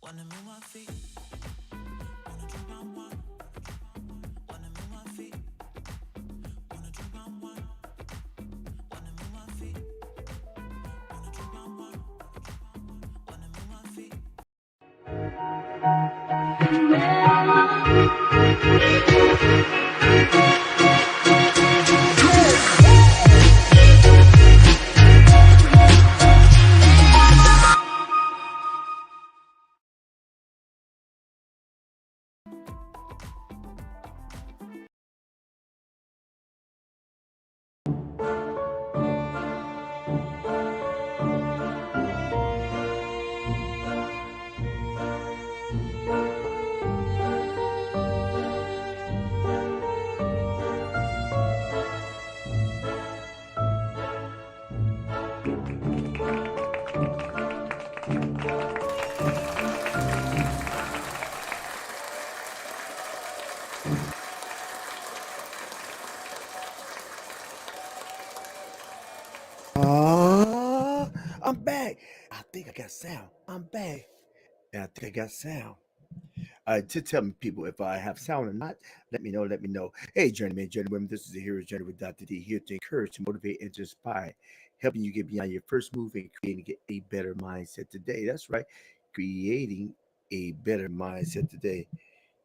Wanna move my feet, wanna drink my wine. Wanna move my feet, wanna drink my wine. Wanna move my feet, wanna drink my wine. Wanna move my feet. I'm back. I think I got sound. I'm back. And I think I got sound. To tell me people if I have sound or not, let me know. Let me know. Hey, journeyman, journeywomen, this is the Hero's Journey with Dr. D here to encourage, to motivate, and to inspire, helping you get beyond your first move and creating a better mindset today. That's right, creating a better mindset today.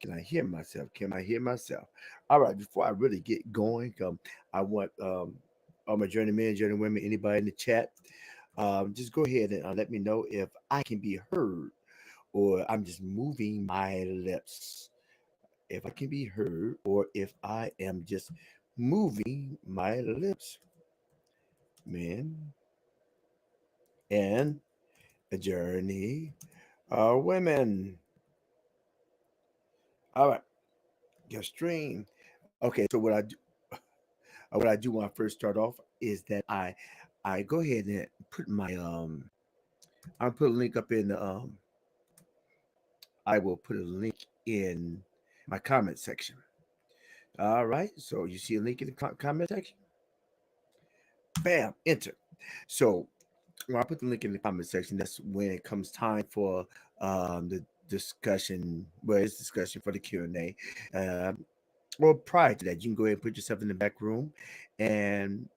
Can I hear myself? Can I hear myself? All right, before I really get going, I want all my journeymen, journeywomen, anybody in the chat, just go ahead and let me know if I can be heard or I'm just moving my lips. If I can be heard or if I am just moving my lips, men and a journey women. All right, your stream. Okay, so what I do when I first start off is that I go ahead and put my I'll put a link up in the I will put a link in my comment section. All right, so you see a link in the comment section. Bam, enter. So when I put the link in the comment section, that's when it comes time for the discussion. Well, it's discussion for the Q&A. Well, prior to that, you can go ahead and put yourself in the back room, and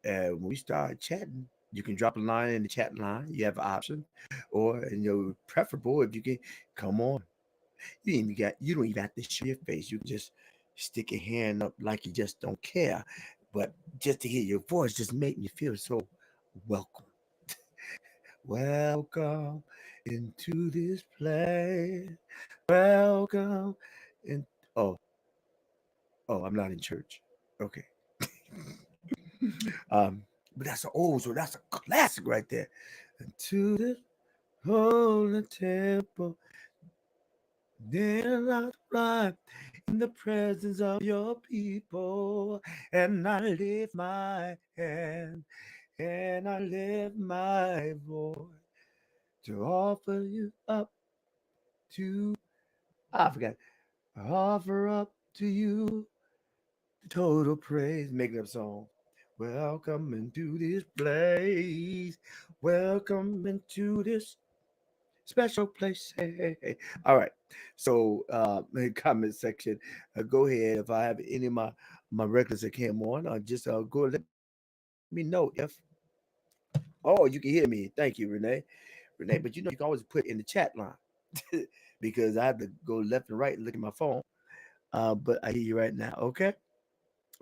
when we start chatting, you can drop a line in the chat line. You have an option, or preferable if you can come on. You don't even have to show your face. You can just stick your hand up like you just don't care. But just to hear your voice just make me feel so welcome. Welcome into this place. Welcome in. Oh, oh, I'm not in church. Okay. But that's an old, so that's a classic right there. Into this holy temple, then I rise in the presence of your people, and I lift my hand, and I lift my voice to offer you up to, I forgot, offer up to you total praise. Making up song. Welcome into this place. Welcome into this special place. Hey, hey, hey. All right. So, in the comment section, go ahead. If I have any of my regulars that came on, just go let me know if. Oh, you can hear me. Thank you, Renee. Renee, but you can always put in the chat line because I have to go left and right and look at my phone. But I hear you right now. Okay.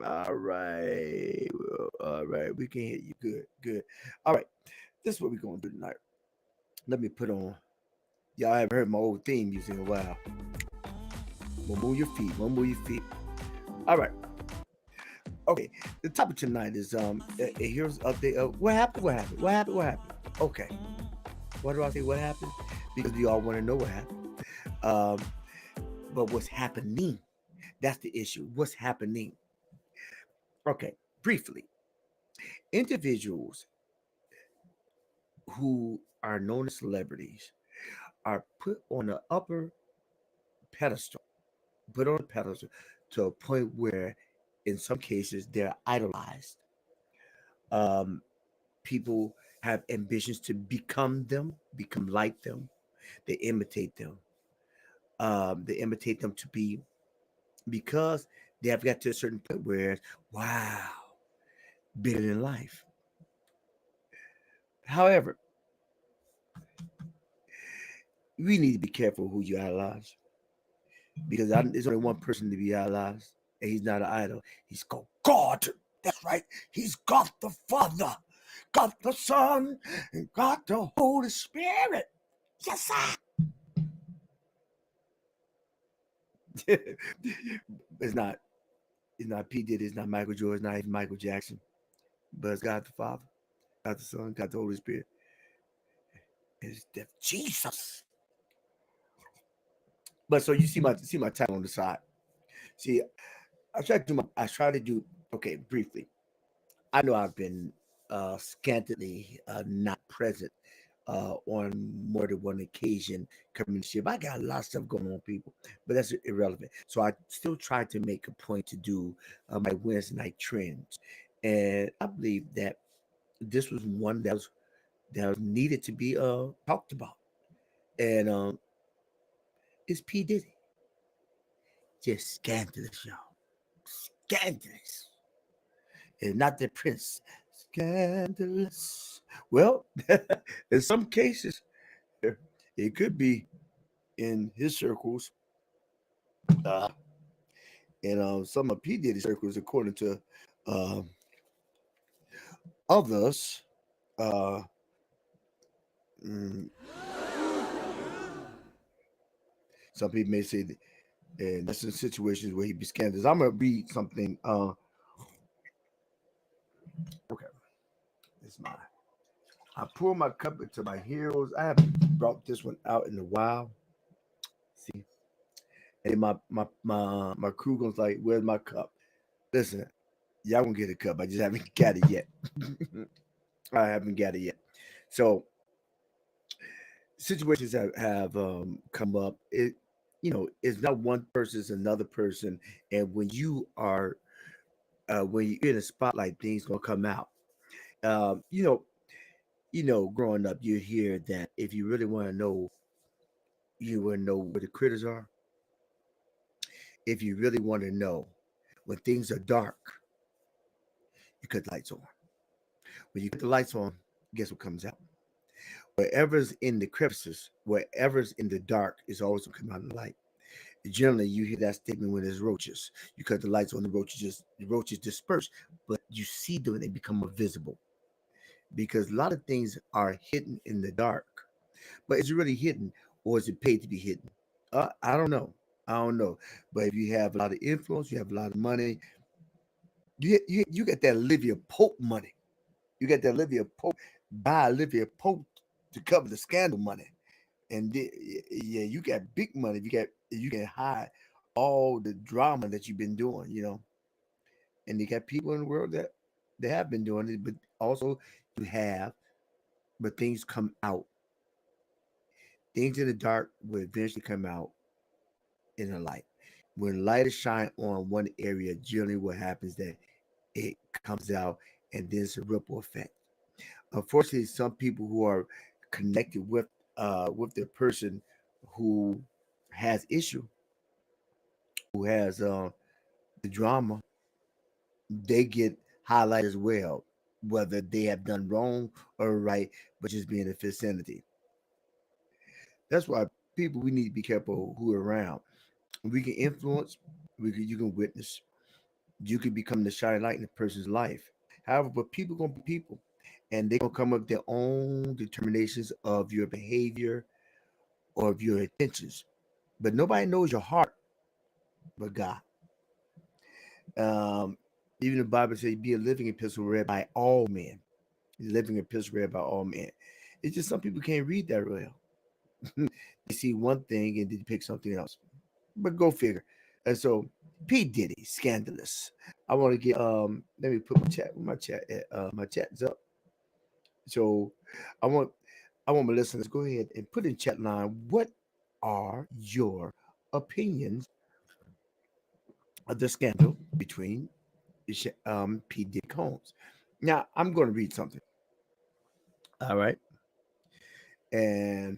All right. All right. We can hear you. Good. Good. All right. This is what we're going to do tonight. Let me put on. Y'all haven't heard my old theme music in a while. One move your feet. One move your feet. All right. Okay. The topic tonight is a here's update of what happened. What happened? What happened? What happened? Okay. Why do I say what happened? Because we all want to know what happened. Um, but what's happening? That's the issue. What's happening? Okay. Briefly, individuals who are known as celebrities are put on an upper pedestal, put on a pedestal to a point where, in some cases, they're idolized. Um, People have ambitions to become them, become like them. They imitate them. They imitate them to be because they have got to a certain point where, wow, bigger than life. However, we need to be careful who you idolize because there's only one person to be idolized, and he's not an idol. He's called God. That's right. He's God the Father, God the Son, and God the Holy Spirit. Yes, sir. it's not. It's not P. Diddy. It's not Michael Jordan. It's not even Michael Jackson. But it's God the Father, God the Son, God the Holy Spirit. It's Jesus. But so you see my title on the side. See, I try to do okay briefly. I know I've been scantily not present on more than one occasion coming to ship. I got a lot of stuff going on, people, but that's irrelevant. So I still try to make a point to do my Wednesday night trends, and I believe that this was one that was needed to be talked about, and it's P Diddy, just scandalous, y'all, scandalous, and not the Prince, scandalous. Well, in some cases, it could be in his circles, uh, and some of P Diddy circles, according to uh, others. Uh, mm, some people may say that, and that's in situations where he be scandalous. I'm gonna read something. Okay, it's mine. I pull my cup into my heels. I haven't brought this one out in a while. See, and my crew goes like, "Where's my cup?" Listen, y'all gonna get a cup. I just haven't got it yet. I haven't got it yet. So situations have come up. It's not one person, it's another person, and when you're in a spotlight, things gonna come out. Um, you know, growing up, you hear that if you really want to know, you want to know where the critters are. If you really want to know when things are dark, you cut the lights on. When you cut the lights on, guess what comes out? Whatever's in the crevices, whatever's in the dark, is always gonna come out in the light. Generally, you hear that statement when there's roaches. You cut the lights on, the roaches disperse, but you see them and they become more visible because a lot of things are hidden in the dark. But is it really hidden, or is it paid to be hidden? I don't know. I don't know. But if you have a lot of influence, you have a lot of money. You get that Olivia Pope money. You get that Olivia Pope, buy Olivia Pope to cover the scandal money, and yeah, you got big money. You can hide all the drama that you've been doing. And you got people in the world that they have been doing it, but also you have, but things come out. Things in the dark will eventually come out in the light. When light is shined on one area, generally what happens that it comes out, and there's a ripple effect. Unfortunately, some people who are connected with the person who has issue, who has the drama, they get highlighted as well, whether they have done wrong or right, but just being in the vicinity. That's why people, we need to be careful who are around. We can influence, you can witness, you can become the shining light in a person's life. However, but people gonna be people, and they gonna come up with their own determinations of your behavior or of your intentions. But nobody knows your heart but God. Um, Even the Bible says, "Be a living epistle read by all men." Living epistle read by all men. It's just some people can't read that well. They see one thing and they pick something else. But go figure. And so, P Diddy, scandalous. I want to get Let me put my chat's up. So I want I want my listeners go ahead and put in chat line, what are your opinions of the scandal between P Diddy Combs? Now I'm going to read something. All right, and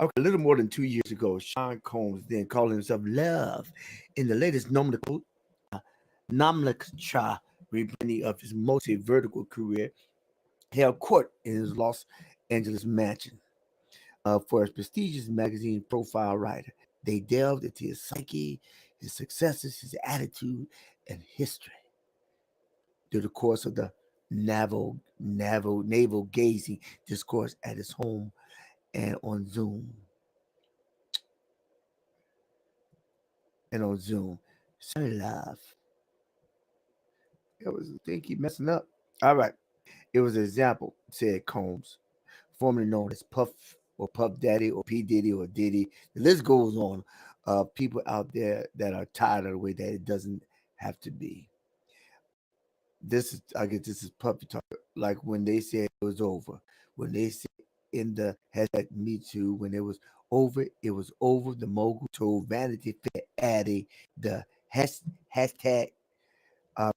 Okay, a little more than 2 years ago, Sean Combs, then calling himself Love, in the latest nomenclature rebranding of his multi-vertical career, held court in his Los Angeles mansion. For his prestigious magazine profile writer, they delved into his psyche, his successes, his attitude, and history. Through the course of the navel gazing discourse at his home and on Zoom and on Zoom. Sorry, love. It was I think he messing up. All right. It was an example, said Combs, formerly known as Puff or Puff Daddy or P. Diddy or Diddy. The list goes on. People out there that are tired of the way that it doesn't have to be. This is I guess this is puppy talk. Like when they said it was over. When they said in the hashtag Me Too, when it was over, it was over. The mogul told Vanity Fair, adding the hashtag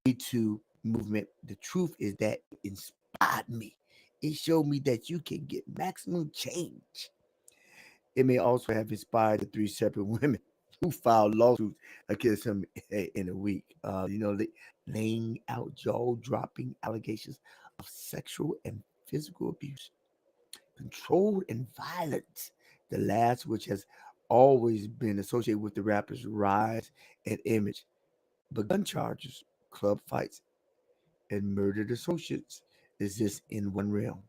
Me Too movement. The truth is that it inspired me. It showed me that you can get maximum change. It may also have inspired the three separate women who filed lawsuits against him in a week. Laying out jaw-dropping allegations of sexual and physical abuse, control, and violence. The last, which has always been associated with the rapper's rise and image, but gun charges, club fights, and murdered associates exist in one realm.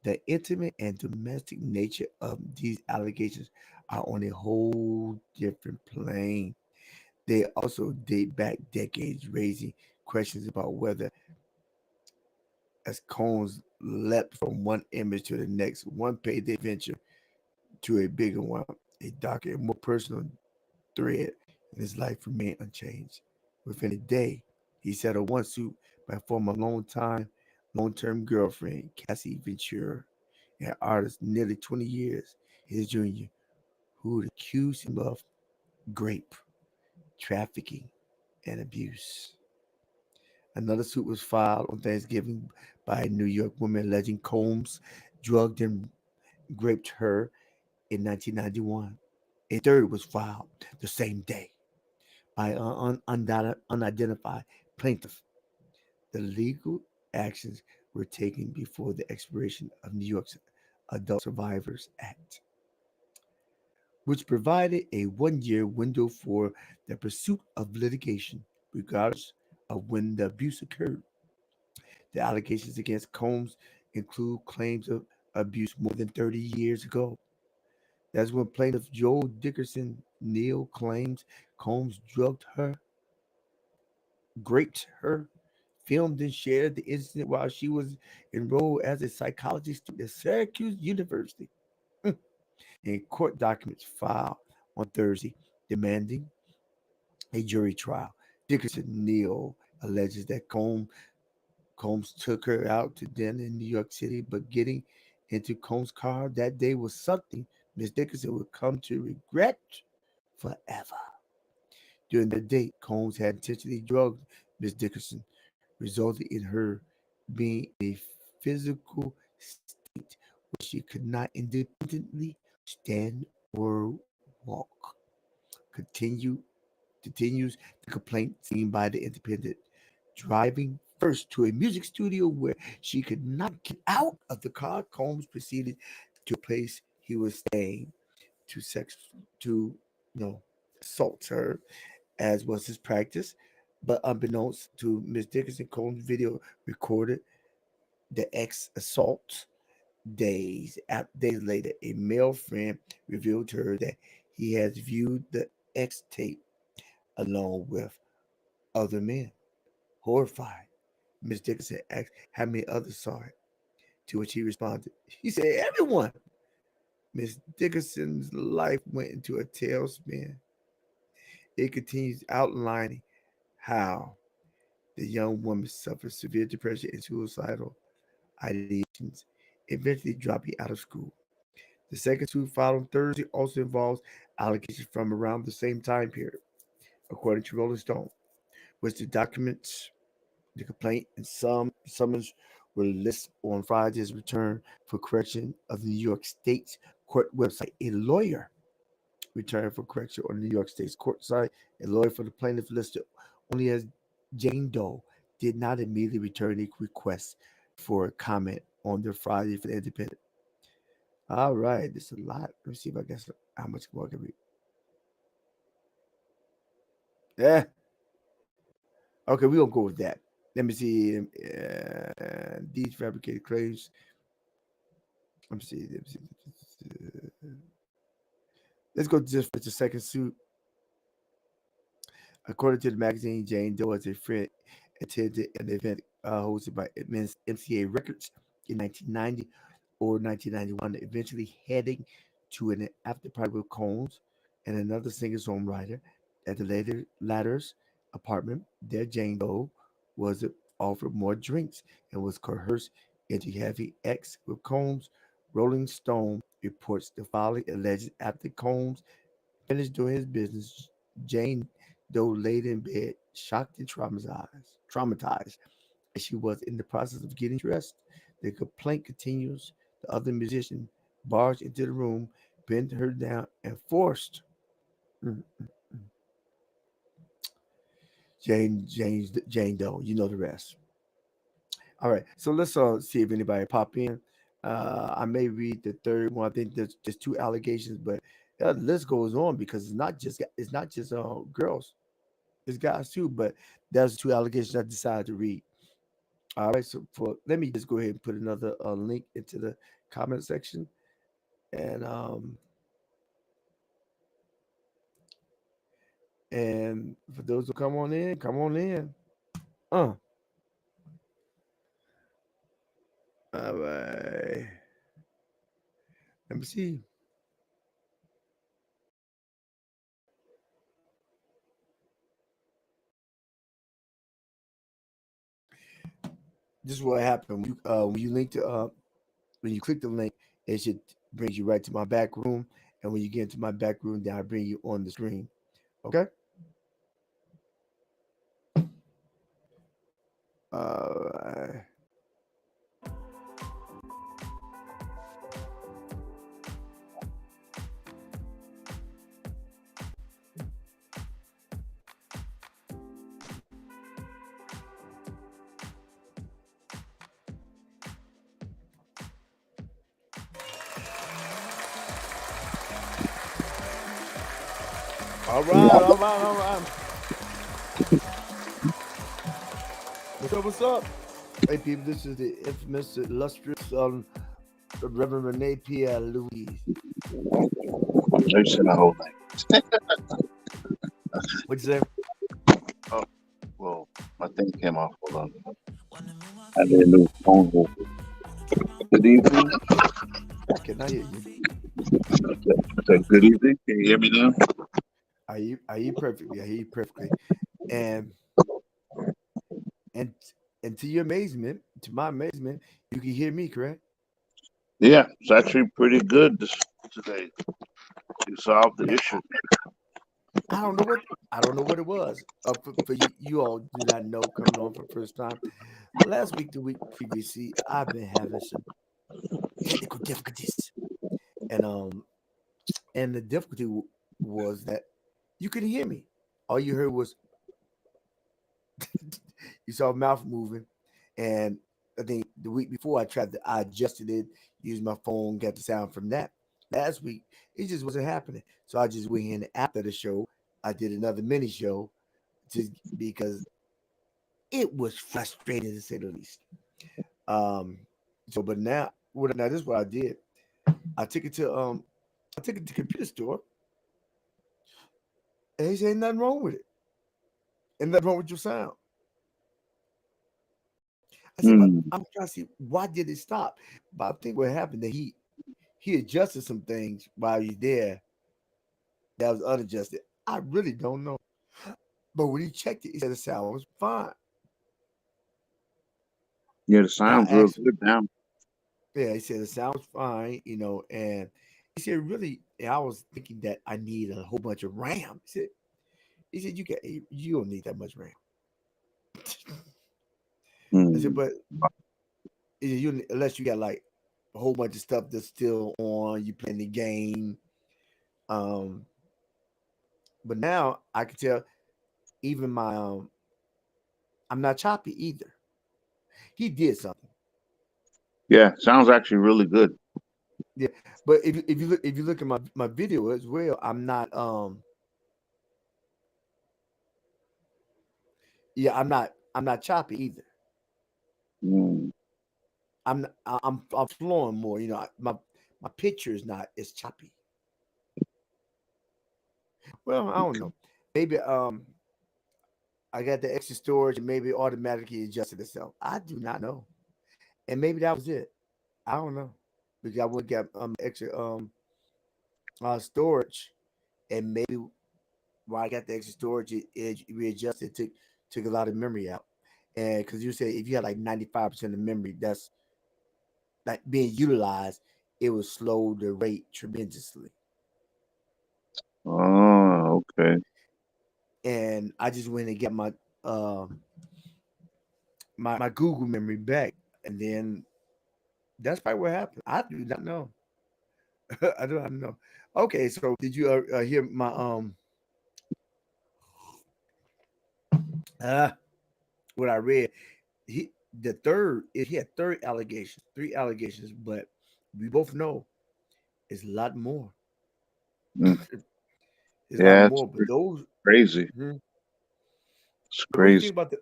The intimate and domestic nature of these allegations are on a whole different plane. They also date back decades, raising questions about whether, as Combs leapt from one image to the next, one payday venture to a bigger one, a darker and more personal thread in his life remained unchanged. Within a day, he settled one suit by former long-term girlfriend, Cassie Ventura, an artist nearly 20 years his junior, who would accuse him of rape, trafficking, and abuse. Another suit was filed on Thanksgiving by a New York woman alleging Combs drugged and raped her in 1991. A third was filed the same day by an unidentified plaintiff. The legal actions were taken before the expiration of New York's Adult Survivors Act, which provided a 1 year window for the pursuit of litigation, regardless of when the abuse occurred. The allegations against Combs include claims of abuse more than 30 years ago. That's when plaintiff Joel Dickerson Neal claims Combs drugged her, raped her, filmed and shared the incident while she was enrolled as a psychology student at Syracuse University. In court documents filed on Thursday demanding a jury trial, Dickerson Neal alleges that Combs took her out to dinner in New York City, but getting into Combs' car that day was something Miss Dickerson would come to regret forever. During the date, Combs had intentionally drugged Miss Dickerson, resulting in her being in a physical state where she could not independently stand or walk. Continue Continues the complaint seen by the Independent, driving first to a music studio where she could not get out of the car. Combs proceeded to a place he was staying to to assault her, as was his practice. But unbeknownst to Miss Dickinson, Combs' video recorded the ex assault. Days later, a male friend revealed to her that he has viewed the ex tape along with other men. Horrified, Miss Dickinson asked how many others saw it, to which he responded, he said, everyone. Miss Dickinson's life went into a tailspin. It continues outlining how the young woman suffered severe depression and suicidal ideations, eventually dropping out of school. The second suit filed on Thursday also involves allegations from around the same time period, according to Rolling Stone, which the documents the complaint and some summons were listed on Friday's return for correction of the New York State's court website. A lawyer returned for correction on the New York State's court site. A lawyer for the plaintiff listed only as Jane Doe did not immediately return a request for comment on their Friday for the Independent. All right, this is a lot. Let me see if I guess how much more I can read. Yeah. Okay, we gonna go with that. Let me see. These fabricated claims. Let me see. Let me see. Let's go just for the second suit. According to the magazine, Jane Doe as a friend attended an event hosted by MCA Records in 1990 or 1991, eventually heading to an after party with Combs and another singer-songwriter at the latter's apartment. There, Jane Doe was offered more drinks and was coerced into having sex with Combs. Rolling Stone reports the following alleged after Combs finished doing his business. Jane Doe laid in bed, shocked and traumatized as she was in the process of getting dressed. The complaint continues. The other musician barged into the room, bent her down, and forced mm, Jane Doe. You know the rest. All right, so let's see if anybody pop in. I may read the third one. I think there's two allegations, but the list goes on because it's not just girls, it's guys too. But there's two allegations I decided to read. All right, so for let me just go ahead and put another link into the comment section, and for those who come on in, come on in. Uh, all right. Let me see. This is what happened when you click the link, it should brings you right to my back room, and when you get into my back room, then I bring you on the screen. Okay. Uh, all right, all right, all right. What's up? What's up? Hey, people, this is the infamous, illustrious Reverend Renee Pierre Louise. You said my whole name. What'd you say? Oh, well, my thing came off. Hold on. Wanna move my I feet, did a new phone hold. wanna drop my Good evening. I cannot hear you. I said, good evening. Can you hear me now? I hear you perfectly. I hear you perfectly. And and and to your amazement, to my amazement, you can hear me, correct? Yeah, it's actually pretty good today. You solved the Man, issue. I don't know what it was. For you all do not know coming on for the first time. Last week, the week previously, I've been having some technical difficulties, and the difficulty was that you could hear me. All you heard was you saw mouth moving, and I think the week before I adjusted it, used my phone, got the sound from that. Last week, it just wasn't happening, so I just went in after the show. I did another mini show just because it was frustrating to say the least. Um, so but now this is what I did. I took it to um I took it to the computer store and he said ain't nothing wrong with it. Ain't nothing wrong with your sound. I said, but Hmm. I'm trying to see why did it stop? But I think what happened that he adjusted some things while he's there that was unadjusted. I really don't know. But when he checked it, he said the sound was fine. Yeah, the And I sound's real asked him, good now. yeah, he said the sound's fine, and he said really, and I was thinking that I need a whole bunch of RAM. He said you don't need that much RAM. I said, Hmm. but he said, you unless you got like a whole bunch of stuff that's still on. You playing the game, um, but now I can tell even my I'm not choppy either. He did something. Yeah, sounds actually really good. Yeah, but if you look at my video as well, I'm not choppy either. Mm, I'm flowing more. My picture is not as choppy. Well, I don't know. Maybe I got the extra storage and maybe it automatically adjusted itself. I do not know. And maybe that was it. I don't know. Because I would get extra storage and maybe while I got the extra storage it readjusted, took a lot of memory out. And because you say if you had like 95% of memory that's like being utilized, it would slow the rate tremendously. oh, okay. And I just went and got um my Google memory back, and then that's probably what happened. I do not know. I do not know. Okay, so did you hear my uh what I read? He had third allegations, three allegations, but we both know it's a lot more. Mm, It's a lot yeah, it's more, but those. crazy. Mhm. It's So what do you crazy. think about the?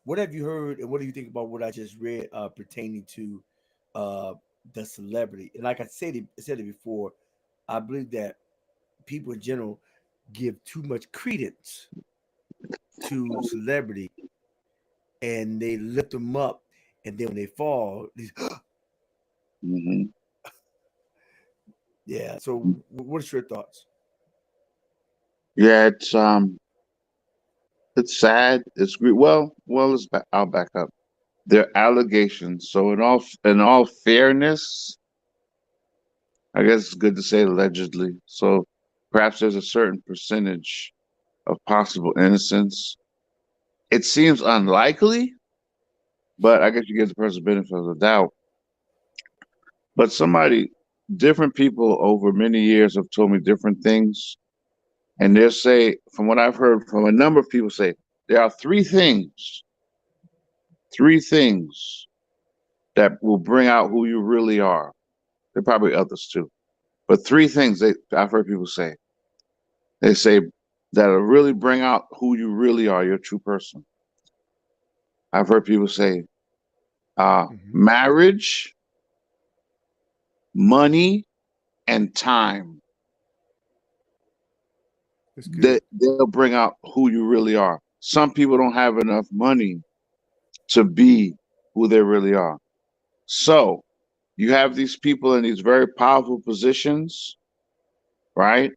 What have you heard, and what do you think about what I just read pertaining to uh the celebrity? And like I said it before, I believe that people in general give too much credence to celebrity and they lift them up, and then when they fall, Hmm. yeah. So, what's your thoughts? Yeah, it's sad. Well, I'll back up. They're allegations. So in all fairness, I guess it's good to say allegedly. So perhaps there's a certain percentage of possible innocence. It seems unlikely, but I guess you give the person the benefit of the doubt. But different people over many years have told me different things. And they'll say, from what I've heard from a number of people say, there are three things that will bring out who you really are. There are probably others too. But three things I've heard people say. They say that'll really bring out who you really are, your true person. I've heard people say Hmm. marriage, money, and time. That's good. They'll bring out who you really are. Some people don't have enough money to be who they really are. So you have these people in these very powerful positions, right?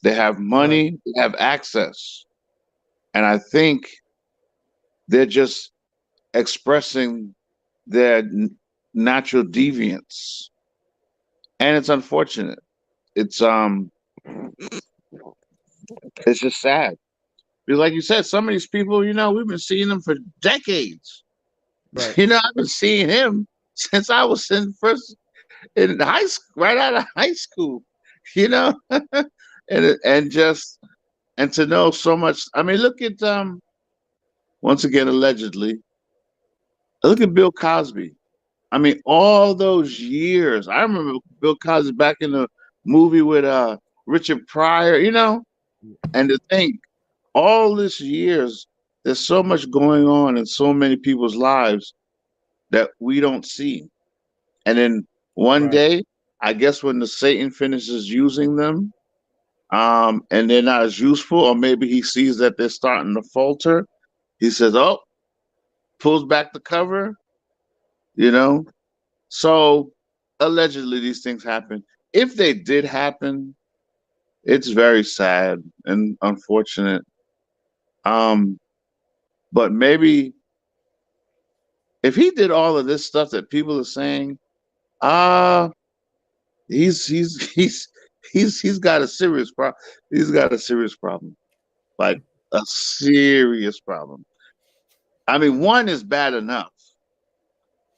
They have Right. money, they have access. And I think they're just expressing their natural deviance. And it's unfortunate. It's um it's just sad. Because like you said, some of these people, we've been seeing them for decades. Right. I've been seeing him since I was in high school, right out of high school, you know, and to know so much. I mean, look at once again allegedly, look at Bill Cosby. I mean, all those years. I remember Bill Cosby back in the movie with Richard Pryor, and to think all this years, there's so much going on in so many people's lives that we don't see. And then one Right. day, I guess when the Satan finishes using them, and they're not as useful, or maybe he sees that they're starting to falter, he says, "Oh," pulls back the cover, you know. So allegedly, these things happen. If they did happen, it's very sad and unfortunate. Um, but maybe if he did all of this stuff that people are saying, uh he's he's he's got a serious problem. He's got a serious problem, like a serious problem. I mean, one is bad enough,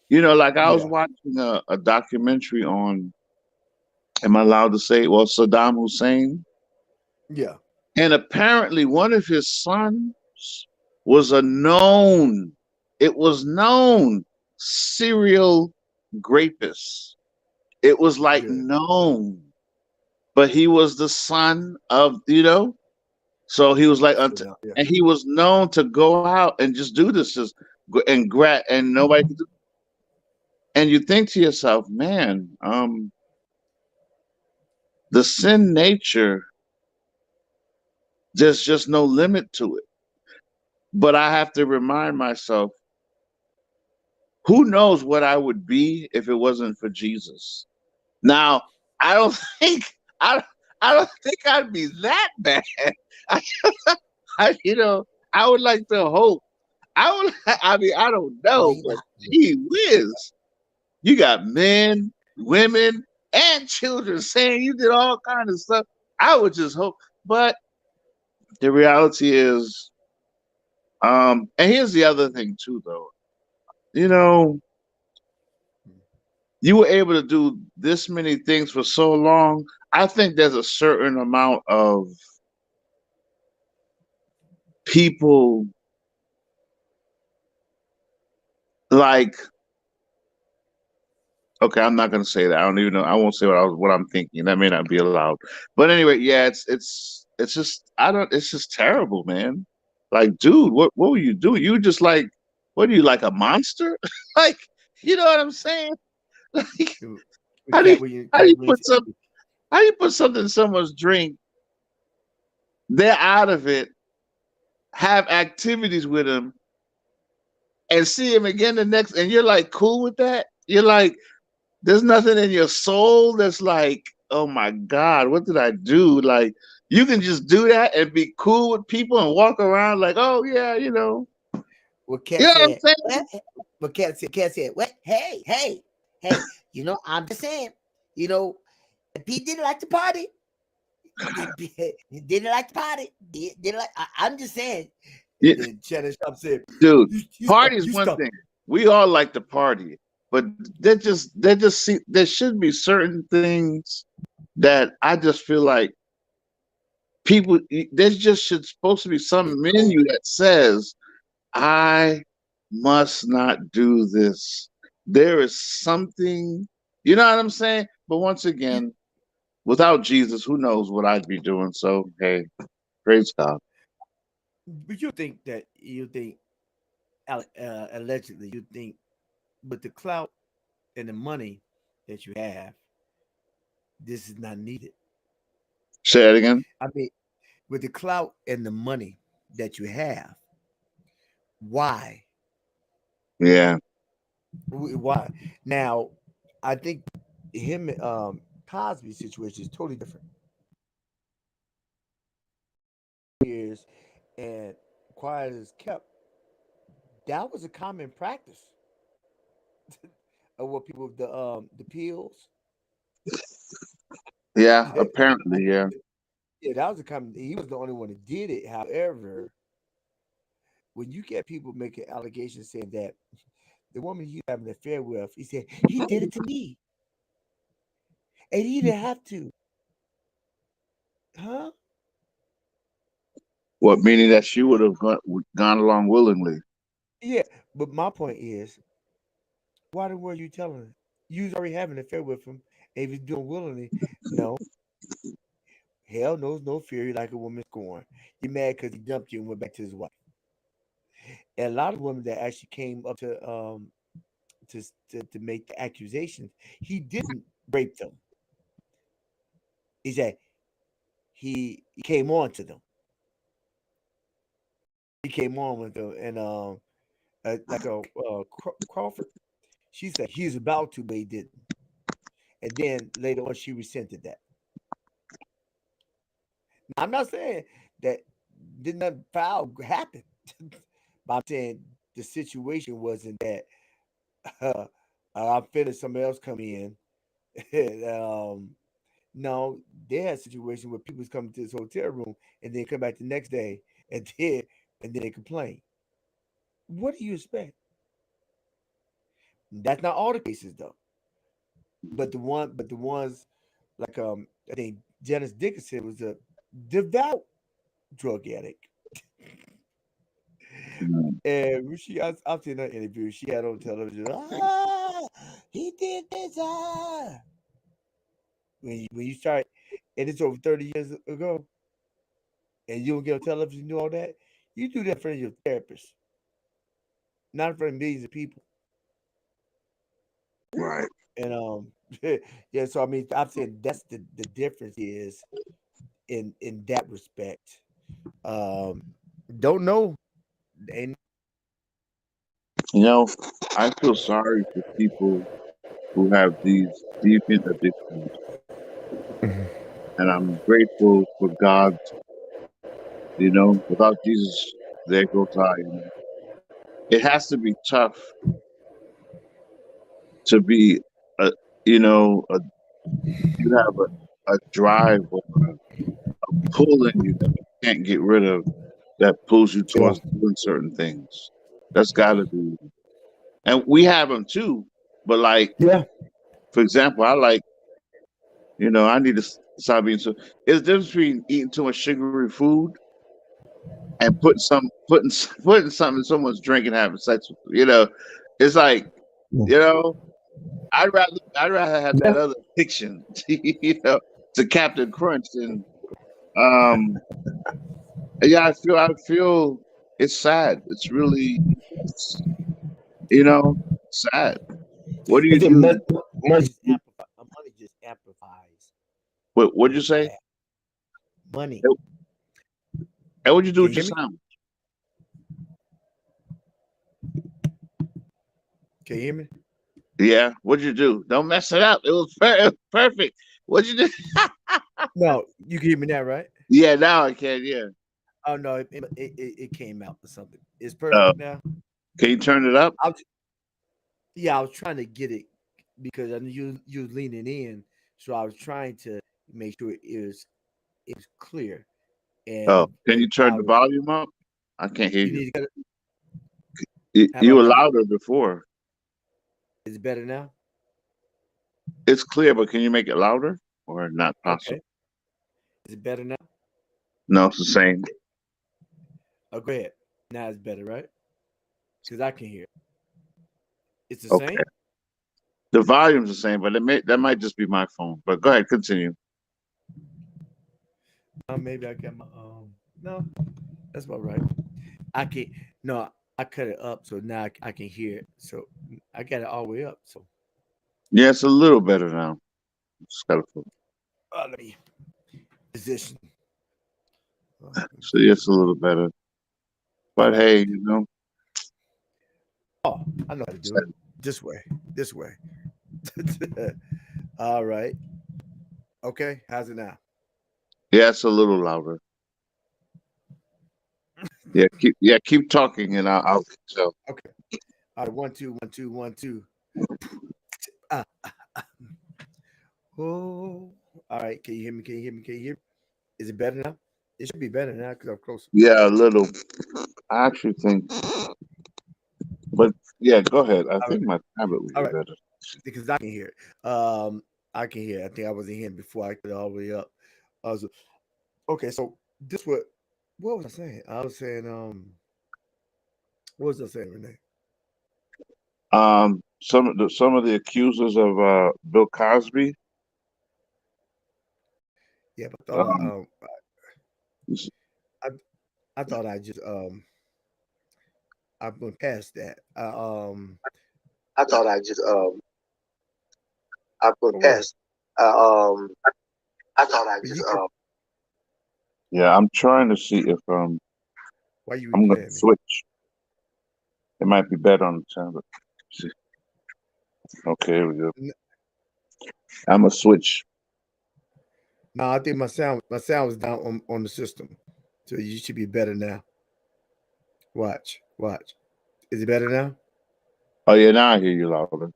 Like I was Yeah, watching a documentary on, am I allowed to say, well, Saddam Hussein. yeah, And apparently one of his sons was a known, it was known serial rapist. It was like yeah, known, but he was the son of. So he was like, so now, yeah, and he was known to go out and just do this, just and grab, and nobody could do. And you think to yourself, man, the sin nature, there's just no limit to it. But I have to remind myself, who knows what I would be if it wasn't for Jesus? Now, I don't think I I don't think I'd be that bad. I, I would like to hope. I would. I mean, I don't know, we but not. gee whiz, you got men, women, and children saying you did all kind of stuff. I would just hope, but the reality is, and here's the other thing too, though. You know, you were able to do this many things for so long. I think there's a certain amount of people like, okay, I'm not gonna say that. I don't even know. I won't say what I'm thinking. That may not be allowed. But anyway, yeah, it's just I don't. It's just terrible, man. Like, dude, what were you doing? You were just like, what are you, like a monster? Like, you know what I'm saying? Like, We how do you can't. We how do can't. you put some how do you put something in someone's drink? They're out of it. Have activities with them and see him again the next, and you're like cool with that. You're like, there's nothing in your soul that's like, oh my God, what did I do? Like, you can just do that and be cool with people and walk around like, oh yeah, What you Cat know what I'm said? saying? What? What Cat said? What? Hey, hey, hey! I'm just saying. You know, if he didn't like the party, he didn't like the party. Didn't like. I'm just saying. Yeah, And then Shannon Sharp said, dude, You stop. party is You one stop." thing. We all like to party, but there should be certain things that I just feel like people. There just should supposed to be It's some cool. menu that says I must not do this. There is something, you know what I'm saying? But once You, again, without Jesus, who knows what I'd be doing? So, hey, praise God. but you think allegedly you think with the clout and the money that you have, this is not needed. Say it again. I mean, with the clout and the money that you have, why? Yeah, Why? Now, I think him Cosby's situation is totally different. Years and quiet as kept. That was a common practice of what people the pills. yeah, apparently, yeah. Yeah, that was a common. He was the only one that did it. However, when you get people making allegations saying that the woman he having an affair with, he said he did it to me, and he didn't have to, huh? What, meaning that she would have gone along willingly? Yeah, but my point is, why were you telling her? You was already having an affair with him, and if he's doing willingly, no, hell knows no fear like a woman scorn. You're mad because he dumped you and went back to his wife. And a lot of women that actually came up to make the accusations, he didn't rape them. He said he came on to them. He came on with them, and like Crawford, she said he was about to, but he didn't. And then later on, she resented that. Now, I'm not saying that did nothing foul happen, but I'm saying the situation wasn't that uh, I'm feeling somebody else come in. And, no, they had a situation where people was coming to this hotel room and then come back the next day and then they complain. What do you expect? That's not all the cases though. But the ones like I think Janice Dickinson was a devout drug addict. Mm. And when I've seen her interview. She had on television. He did this. When you start, and it's over 30 years ago, and you don't get on television, and do all that. You do that in front of your therapist, not in front of millions of people. Right. And yeah. So I mean, I'm saying that's the difference is in that respect. Um, don't know. And You know, I feel sorry for people who have these deviant addictions, and I'm grateful for God. You know, without Jesus, there goes I. You know, it has to be tough to be, a, you know, you have a drive or a pull in you that you can't get rid of that pulls you yeah, towards doing certain things. That's got to be, and we have them too. But like, yeah, for example, I like, I need to stop eating. So, it's the difference between eating too much sugary food and putting something in someone's drink and having sex with them. It's like, you know, I'd rather have yeah. that other addiction, to Captain Crunch than um. Yeah, I feel it's sad. It's really, it's, sad. What do It's you a do? money just amplify. Money just amplifies What'd you what you say? have. Money. And what'd you do Can with you your hear me? sandwich? Can you hear me? Yeah, what'd you do? Don't mess it up. It was perfect. What'd you do? No, you can hear me now, right? Yeah, now I can. Yeah. Oh no, it came out or something. It's Uh, perfect now. can you turn it up? I was, yeah, I was trying to get it because I knew you was leaning in, so I was trying to make sure it was clear. And Oh, can and you turn I the was, volume up? I can't hear you you. need to get it. How You about were now? louder before. Is it better now? It's clear, but can you make it louder or not possible? Okay. Is it better now? No, it's the same. Oh, go ahead. Now it's better, right? Because I can hear. It's the Okay. same. The volume's the same, but that might just be my phone. But go ahead, continue. Maybe I got my no, that's about right. I can no, I cut it up so now I can hear it. So I got it all the way up. So Yeah, it's a little better now. It's got a, let me position. so it's a little better. All But right. hey, Oh, I know how to do it. This way. This way. All right. Okay. How's it now? yeah, it's a little louder. Yeah, keep talking, and I'll tell. Okay. All right. One, two, one, two, one, two. Ah. Oh. All right. Can you hear me? Can you hear me? Can you hear me? Is it better now? It should be better now because I'm closer. Yeah, a little. I actually think, but yeah, go ahead. I All right. think my tablet would All be right. better. Because I can hear it. I can hear it. I think I wasn't hearing before I cut it all the way up. So, okay. So this what was I saying? I was saying what was I saying, Renee? Some of the accusers of Bill Cosby. Yeah, but I thought Um, s- I I thought I just I went past that. I thought I put Oh well, past. I thought I but just you could. Yeah, I'm trying to see if Why you I'm gonna replaying me? switch. It might be better on the tablet. See. Okay, here we go. N- I'm gonna switch. No, I think my sound was down on the system, so you should be better now. Watch, watch. Is it better now? Oh yeah, now I hear you louder.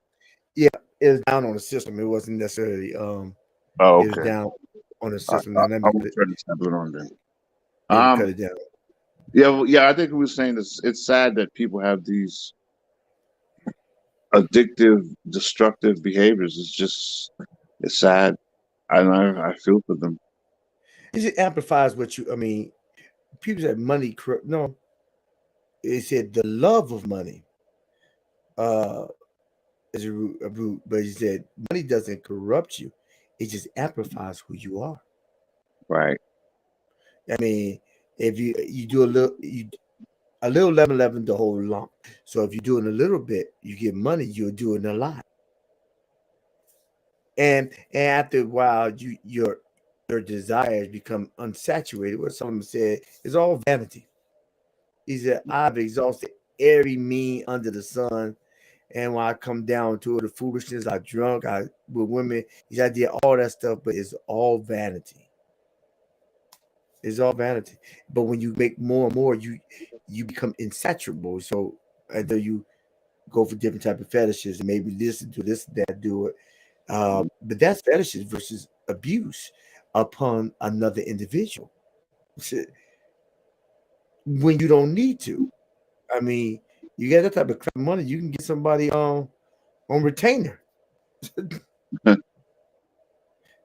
Yeah, it was down on the system. It wasn't necessarily Oh, it was okay. down on the I, system. I, Now let me I'm gonna cut it. turn the tablet on then. Let me cut Um, it down. yeah, well, yeah. I think we were saying this. It's sad that people have these addictive, destructive behaviors. It's just, it's sad. I feel for them. It just amplifies what you. I mean, people said money. No, it said the love of money uh, is a root, but he said money doesn't corrupt you; it just amplifies who you are. Right. I mean, if you do a little leaven the whole lump. So if you're doing a little bit, you get money. You're doing a lot, and after a while, your desires become unsaturated. What someone said is all vanity. He said, I've exhausted every mean under the sun. And when I come down to it, the foolishness, I drunk, I with women, he said, I did all that stuff, but it's all vanity. It's all vanity. But when you make more and more, you become insatiable. So until you go for different type of fetishes and maybe listen to this, that, do it. But that's fetishes versus abuse upon another individual. So, when you don't need to. I mean, you get that type of crap money, you can get somebody on retainer. And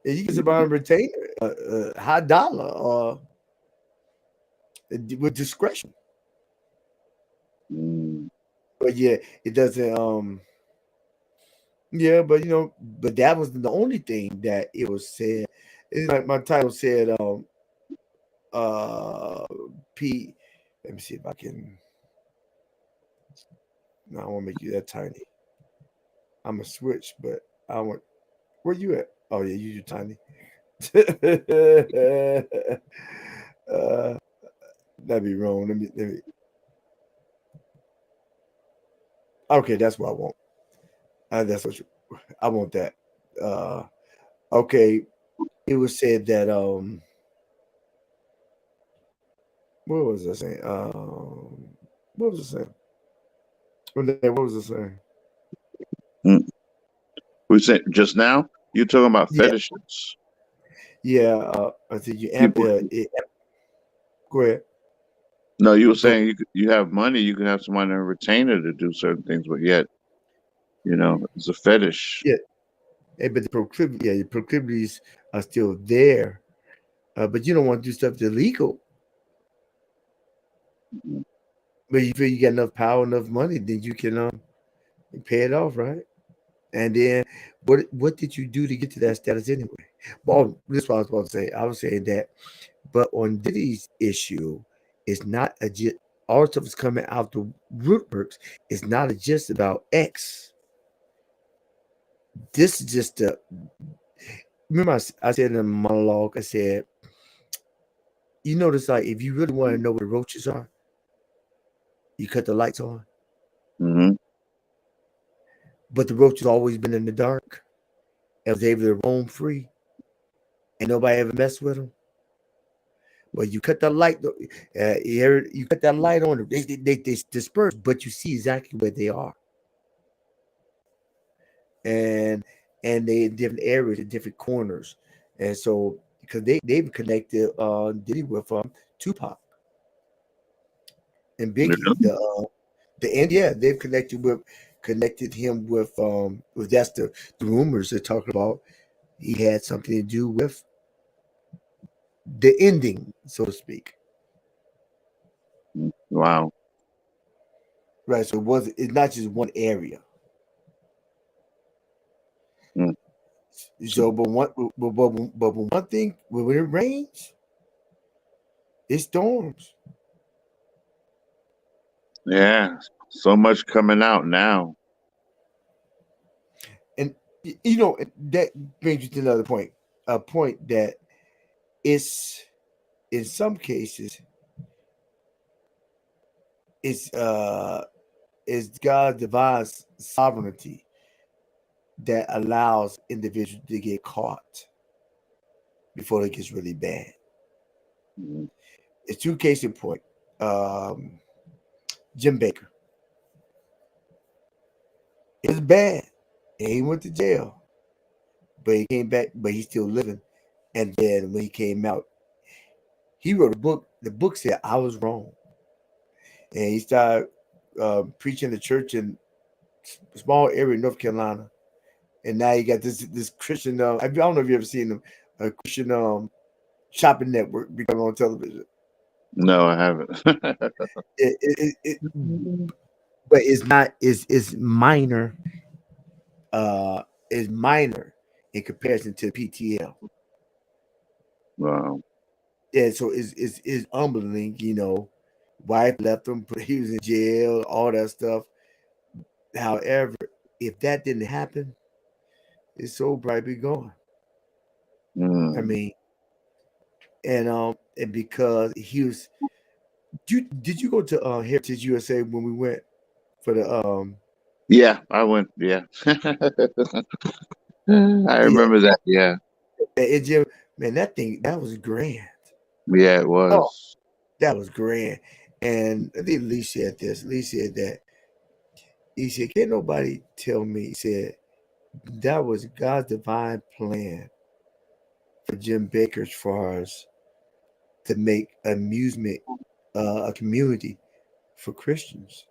you get somebody on retainer, high dollar, with discretion. Mm. But yeah, it doesn't. Yeah, but but that was the only thing that it was said. It's like my title said, uh, P. Let me see if I can. No, I want to make you that tiny. I'm a switch, but I want. Where you at? Oh yeah, you tiny. uh, that'd be wrong. Let me. Okay, that's what I want. That's what I want. That. Uh, okay, it was said that what was I saying? What was I saying? What was I saying? Mm. We said just now you're talking about Yeah, fetishes. yeah. I said you amp. People, Go ahead. no, you were Go. saying you have money, you can have someone on a retainer to do certain things, but yet, it's a fetish. Yeah, but the proclivities are still there. But you don't want to do stuff that's illegal. Mhm. But you feel you got enough power, enough money, then you can pay it off, right? And then what did you do to get to that status anyway? Well, this is what I was about to say. I was saying that, but on Diddy's issue, it's not a just all stuff is coming out the rootworks. It's not just about X. This is just a remember I said in a monologue. I said you notice like if you really want to know where the roaches are, you cut the lights on, Mhm. but the roach has always been in the dark and was able to roam free, and nobody ever messed with them. Well, you cut that light, you cut that light on them, they disperse, but you see exactly where they are, and they in different areas, in different corners, and so because they've connected Diddy with Tupac and Biggie, Yeah. the end, yeah, they've connected him with that's the rumors they're talking about. He had something to do with the ending, so to speak. Mm. Wow. Right. So it's not just one area. Mm. So, So but one thing when it rains, it storms. yeah, so much coming out now. And that brings you to another point. A point that it's in some cases it's it's God's divine sovereignty that allows individuals to get caught before it gets really bad. Mhm. It's two case in point. Um, Jim Baker. It was bad. And he went to jail, but he came back, but he's still living. And then when he came out, he wrote a book. The book said I was wrong, and he started preaching the church in small area in North Carolina, and now you got this Christian. I don't know if you ever seen them, a Christian shopping network become on television. No, I haven't. It but it's not. It's minor. Is minor in comparison to PTL. Wow. Yeah, so it's humbling. Wife left him, but he was in jail, all that stuff. However, if that didn't happen, his soul probably be gone. I Mm. mean, and because he was, did you go to Heritage USA when we went for the Yeah, I went. Yeah, I yeah, remember that. Yeah, it just, man, that was grand. yeah, it Oh, was. that was grand. And I think Lee said this. Lee said that he said, "Can't nobody tell me." He said that was God's divine plan for Jim Baker as far as to make amusement a community for Christians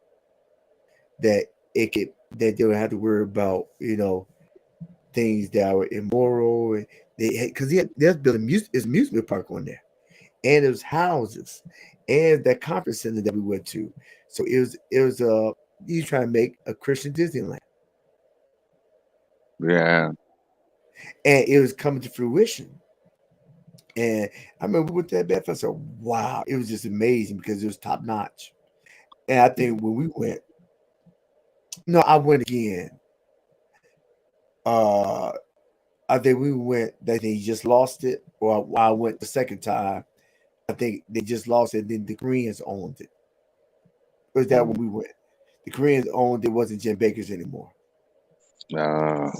that it could that they don't have to worry about things that were immoral. And they because there's built his amusement park on there, and it was houses, and that conference center that we went to. So it was he's trying to make a Christian Disneyland, Yeah. and it was coming to fruition. And I remember with that bath, I said, "Wow!" It was just amazing because it was top notch. And I think when we went, no, I went again. Uh, I think we went. That they just lost it, or I went the second time. I think they just lost it. Then the Koreans owned it. Or was that when we went? The Koreans owned it. Wasn't Jim Baker's anymore, Uh,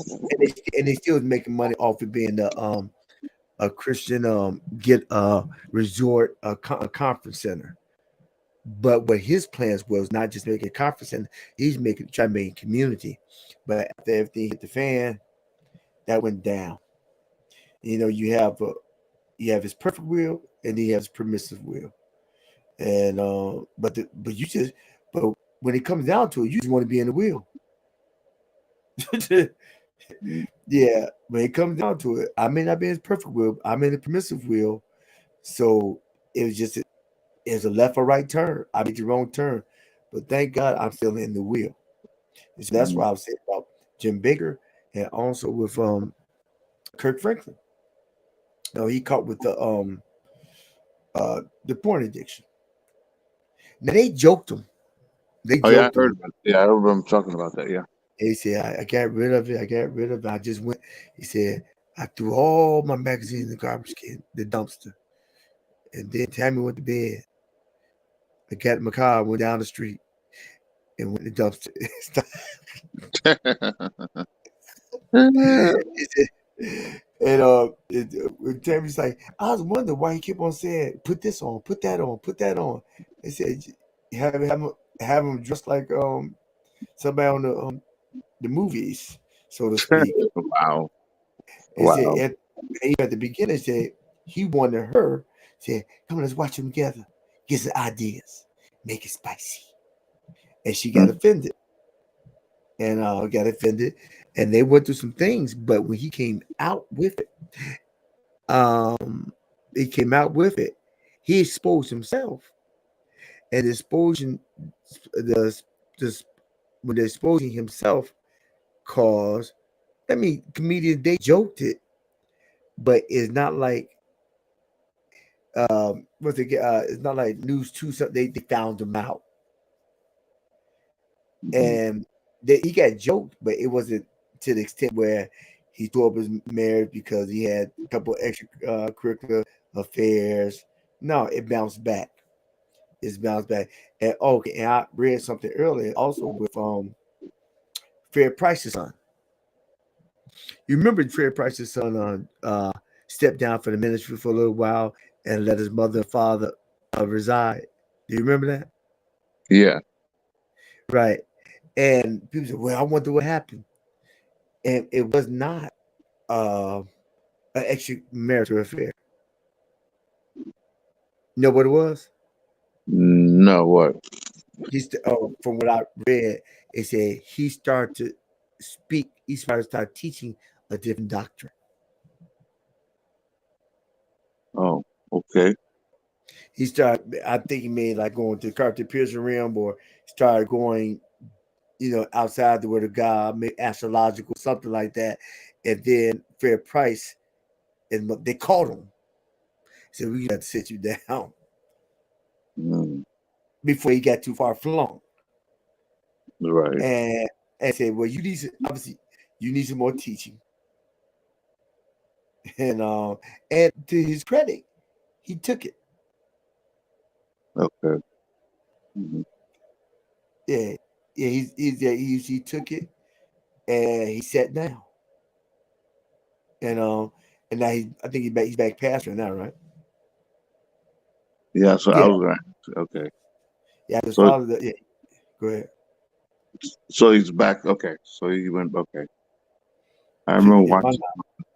and they still was making money off of being a Christian get resort a conference center. But what his plans was not just making a conference center. He's making trying to make a community. But after everything hit the fan, that went down. You have his perfect will, and then he has his permissive will. And but when it comes down to it, you just want to be in the wheel. Yeah, when it comes down to it, I may not be in his perfect will. I'm in the permissive will. So it was just it was a left or right turn. I made the wrong turn, but thank God I'm still in the wheel. And so that's why I was saying about Jim Baker and also with Kirk Franklin. No, he caught with the porn addiction. Now they joked him. They oh yeah, I joked heard him. about it. Yeah, I remember talking about that. Yeah. He said, I got rid of it. I got rid of it. I just went. He said, I threw all my magazines in the garbage can, the dumpster. And then Tammy went to bed. I got in my car, went down the street, and went to the dumpster. He said, and Tammy's like, I was wondering why he kept on saying, put this on, put that on, put that on. They said, have him dressed like somebody on the movies, so to speak. Wow. He said Wow. at the beginning, said he wanted her, said, come on, let's watch them together. Get some ideas. Make it spicy. And she got offended. And got offended. And they went through some things, but when um, he came out with it, he exposed himself. And exposing the the when the exposing himself caused I mean comedians they joked it, but it's not like it's not like news two something they found him out Mhm. and he got joked, but it wasn't to the extent where he tore up his marriage because he had a couple extra curricular affairs. No, it bounced back. It's bounced back. And okay, and I read something earlier also with Fair Price's son. You remember Fair Price's son stepped down from the ministry for a little while and let his mother and father reside. Do you remember that? Yeah. Right. And people said, "Well, I wonder what happened." And it was not uh, an extramarital affair. You know what it was? No, what? from what I read, it said he started to speak. He started teaching a different doctrine. Oh, okay. He started. I think he made like going to the Carter Pearson realm, or started going, outside the word of God, maybe astrological, something like that. And then Fair Price, and they caught him. Said we got to sit you down Mm, before he got too far flung. right. And said, well, obviously you need some more teaching. And to his credit, he took it. Okay. Mhm. Yeah, yeah, he took it and he sat down. And and now I think he's back pastor now, right? Yeah. So I Yeah, was going. Okay. yeah. His So father. Yeah, go ahead. so he's back. Okay. So he went. Okay. I To, remember in my watching. knowledge,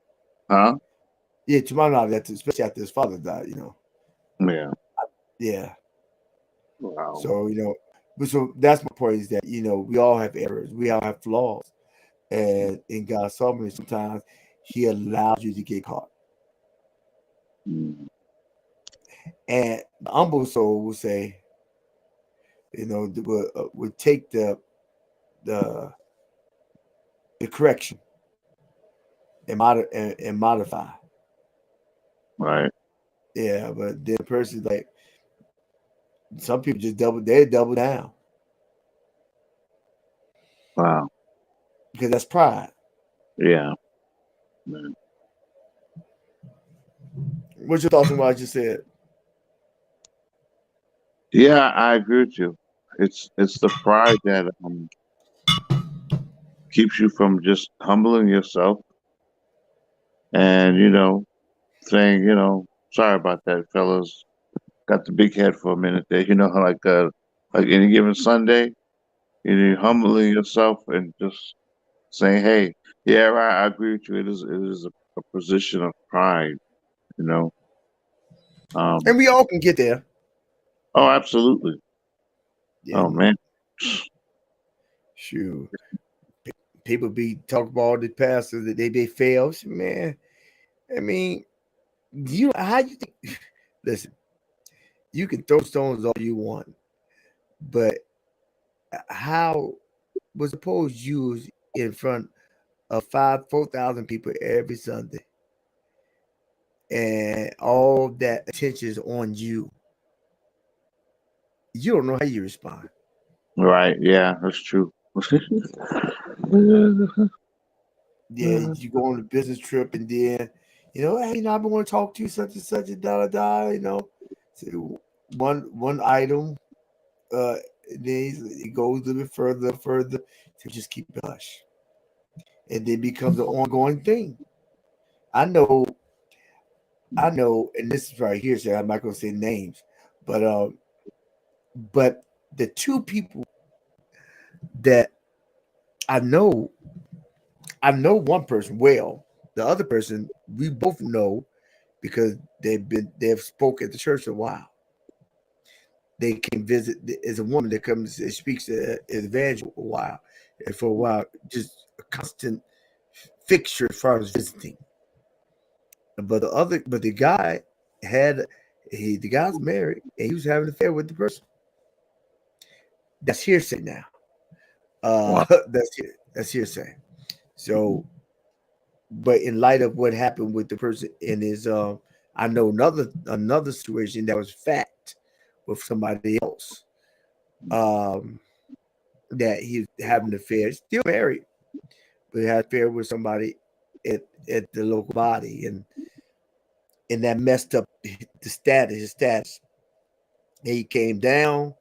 Huh? yeah, to my knowledge, especially after his father died. Yeah. Yeah. Wow. So but so that's my point is that we all have errors, we all have flaws, and in God's sovereignty, sometimes He allows you to get caught. Mm, And the humble soul will say, would take the the correction and modify. right. Yeah, but the person like some people just double down Wow. because that's pride. Yeah. Man. What's your thoughts on what I just said? Yeah, I agree with you. It's the pride that keeps you from just humbling yourself and saying sorry about that, fellas. Got the big head for a minute there. Like any given Sunday, you're humbling yourself and just saying, "Hey, yeah, right, I agree with you. It is a position of pride." You know. And Um. we all can get there. Oh, absolutely. Oh And man. shoot, people be talking about all the pastors that they fail. Man, I mean, how you think? Listen, you can throw stones all you want, but how was supposed used in front of 4,000 people every Sunday, and all that attention is on you. You don't know how you respond. Right. Yeah, that's true. Yeah, you go on a business trip and then, hey, I've been want to talk to you such and such and da da da. So one item, uh, then it goes a little bit further. So just keep it hush, and then becomes an ongoing thing. I know, and this is right here, so I'm not gonna say names, but but the two people that I know, I know one person well. The other person we both know because they've spoke at the church a while. They came visit as a woman that comes and speaks at evangel a while, and for a while just a constant fixture as far as visiting. But the guy had the guy's married and he was having an affair with the person. That's hearsay now. Wow. That's hearsay. So, but in light of what happened with the person in his, I know another situation that was fact with somebody else. Um, that he's having an affair, still married, but he had an affair with somebody at the local body, and that messed up his status. He came down,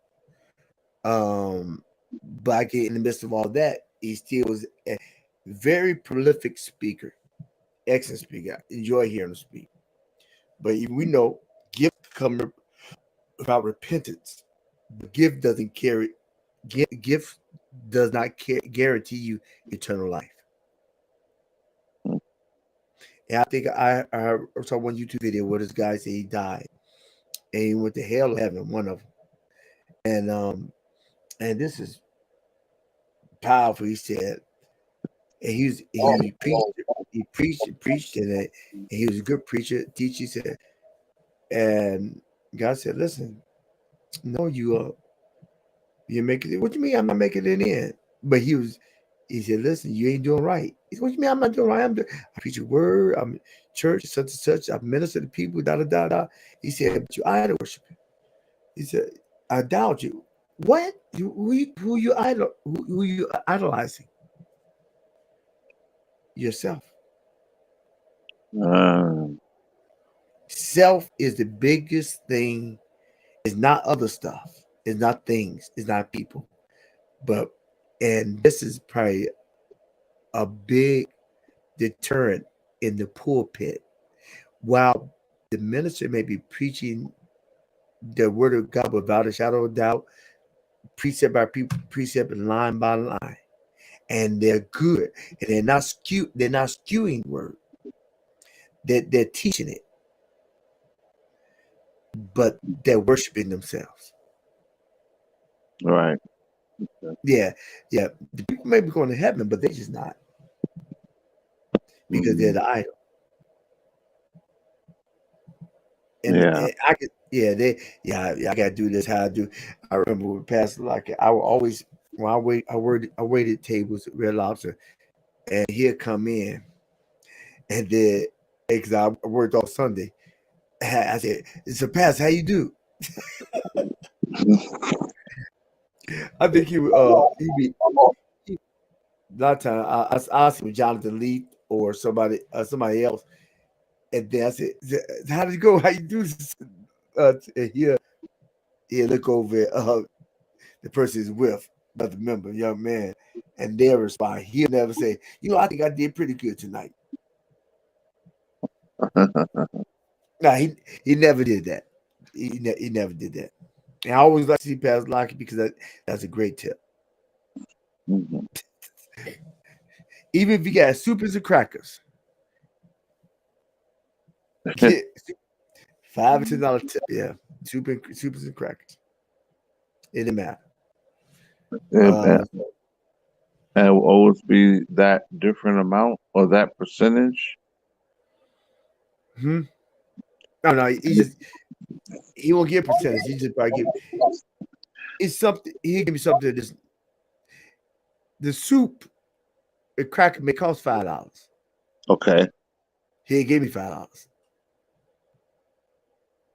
um, but in the midst of all that, he still was a very prolific speaker, excellent speaker. I enjoy hearing him speak. But we know gift come about repentance. But gift does not guarantee you eternal life. And I think I saw one YouTube video where this guy said he died and he went to hell or heaven, one of them. And and this is powerful. He said, and he preached in it, and he was a good preacher, teacher. He said, and God said, "Listen, no, you're making it. What you mean I'm not making it in?" But he said, "Listen, you ain't doing right." He said, "What you mean I'm not doing right? I preach a word. I'm church such and such. I minister to people. Da da da da." He said, "But you idol worshiping." He said, "I doubt you. What? Who you idolizing? Yourself. Uh, Self is the biggest thing. It's not other stuff. It's not things. It's not people. But and this is probably a big deterrent in the pulpit. While the minister may be preaching the word of God without a shadow of doubt, precept by precept and line by line, and they're good, and they're not skewing word. They're teaching it, but they're worshiping themselves. right. Yeah, yeah. The people may be going to heaven, but they're just not because they're Mm, the idol. yeah. And I could, yeah, yeah, I gotta do this. How I do. I remember with Pastor like I would always when I waited tables at Red Lobster, and he'd come in, and then because I worked all Sunday, I said, "It's a pass. How you do?" I think he be he, a lot of time I asked him Jonathan Lee or somebody else, and then I said, "How did it go? How you do this?" And he'll look over at the person is with, another member, young man, and they'll respond. He'll never say, I think I did pretty good tonight. No, he never did that. He never did that. And I always like to see Pastor Lockett because that's a great tip. Mhm. Even if you got soupers and crackers, get $5 to $10 tip. Yeah, soupers and crackers. It didn't matter. And Uh, it will always be that different amount or that percentage. hmm? No, no, he won't give percentage. He just probably give it's something. He give me something. This the soup, the cracker may cost $5. Okay. He gave me $5.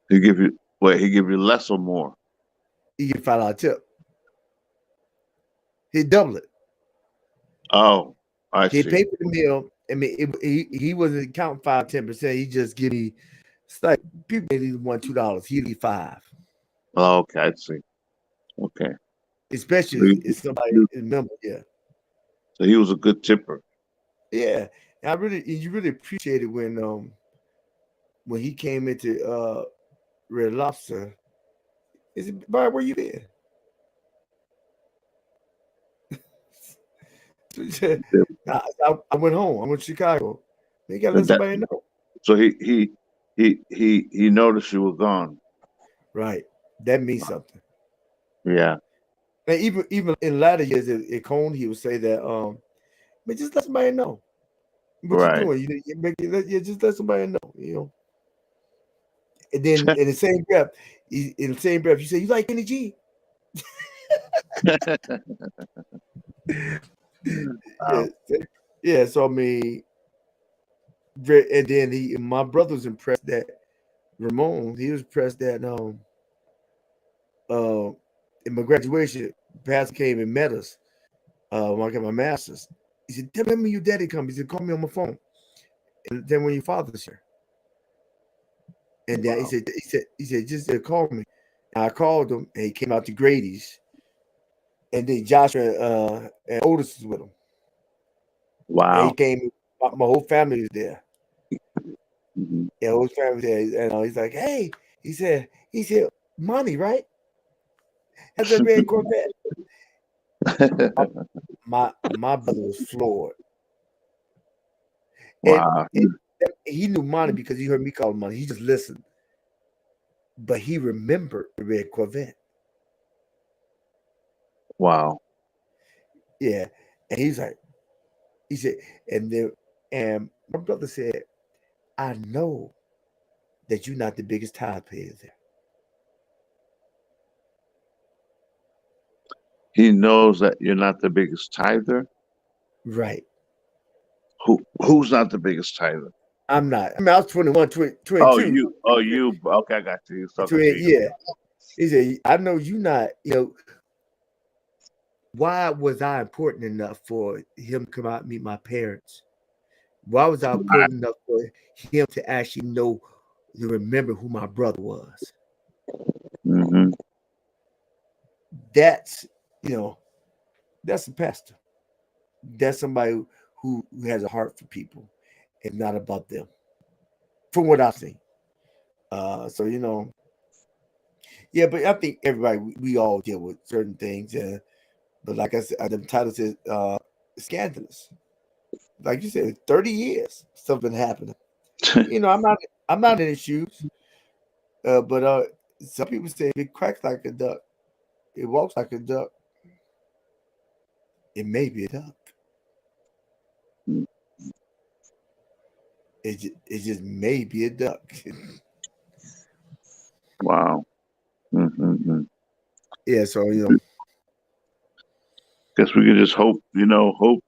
He give you wait, he give you less or more. He get $5 tip. He double it. Oh, I He see. paid for the meal. I mean, he wasn't counting 5-10%. He just give me. It's like people maybe want $2. He leave five, Oh, okay, I see. Okay. So especially if somebody is a member. Yeah, he was a good tipper. yeah. And you really appreciate it when he came into Red Lobster. He said, "Boy, where you been?" So he said, I went home. I went to Chicago. You gotta let And that somebody know. so he noticed you were gone. Right. That means something. Yeah, And even in latter years at Cone, he would say that but just let somebody know what you're right. doing. Just let somebody know. And then in the same breath, you say you like energy. Yeah, Wow. yeah. So I mean, and then my brother was impressed that Ramon. He was impressed that uh in my graduation, Pastor came and met us when I got my master's. He said, "Tell me when your daddy comes." He said, "Call me on my phone." And then when your father's here, and then Wow. he said, "Just call me." And I called him, and he came out to Grady's, and then Joshua and Otis was with him, and he Wow. came. My whole family was there. Mhm. Yeah, whole family was there, and he's like, "Hey," he said, "Money, right? That's a red Corvette." My my brother was floored, Wow. and he knew money because he heard me call him money. He just listened, but he remembered the red Corvette. Wow. Yeah, and he's like, he said, and then and my brother said, I know that you're not the biggest tithe payer there, He knows that you're not the biggest tither. right? Who's not the biggest tither? I'm not. I mean, I was 21, 20, Oh, 22, you. Oh, you. Okay, I got you. He's talking to 28, you. yeah. He said, I know you not, why was I important enough for him to come out and meet my parents? Why was I important enough for him to actually know to remember who my brother was? Mm-hmm. That's, you know, that's a pastor. That's somebody who has a heart for people and not about them, from what I've seen. So yeah, but I think everybody we all deal with certain things. But like I said, the title says scandalous. Like you said, 30 years something happening. I'm not in his shoes. But some people say if it cracks like a duck, it walks like a duck. It may be a duck. It just may be a duck. Wow. Mm-hmm. Yeah. So Guess we could just hope. Hope.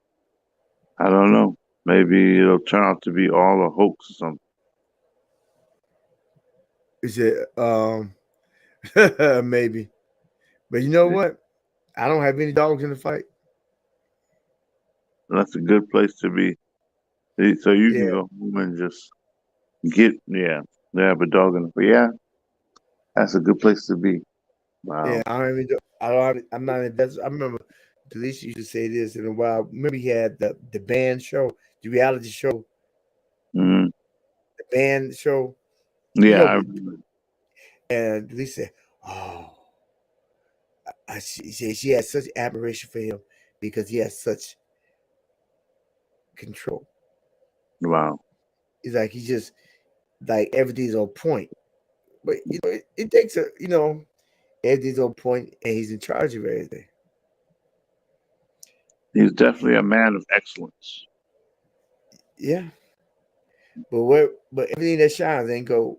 I don't know. Maybe it'll turn out to be all a hoax or something. is it maybe? But you know Yeah. what? I don't have any dogs in the fight. That's a good place to be. So you can Yeah. go home and just get. Yeah. They have a dog in it. But yeah, that's a good place to be. Yeah, Wow. I don't even. I don't. I'm not invested. I remember Delisa used to say this in a while. Remember he had the band show, the reality show, Hmm. the band show. You Yeah. know, I but remember. and Delisa said, "Oh, she said she had such admiration for him because he has such control. Wow. It's like he just like everything's on point. But it takes everything's on point, and he's in charge of everything. He's definitely a man of excellence. Yeah, but everything that shines ain't gold.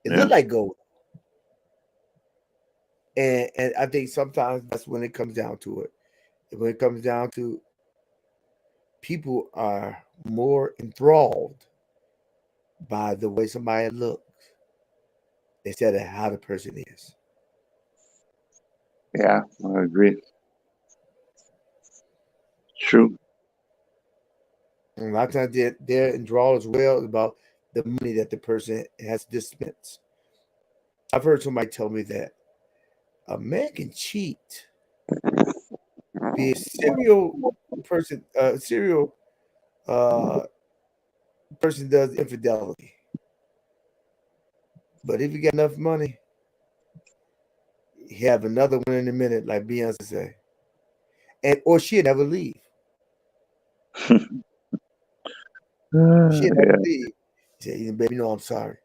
It Yeah. look like gold. And I think sometimes that's when it comes down to it. When it comes down to people are more enthralled by the way somebody looks instead of how the person is. Yeah. I agree. True. And a lot of times they're enthralled as well about the money that the person has dispensed. I've heard somebody tell me that a man can cheat, be a serial person, serial uh, person does infidelity. But if you got enough money, he have another one in a minute, like Beyonce say, and or she'll never leave. She'll never Yeah. leave. He said, "Baby, no, I'm sorry.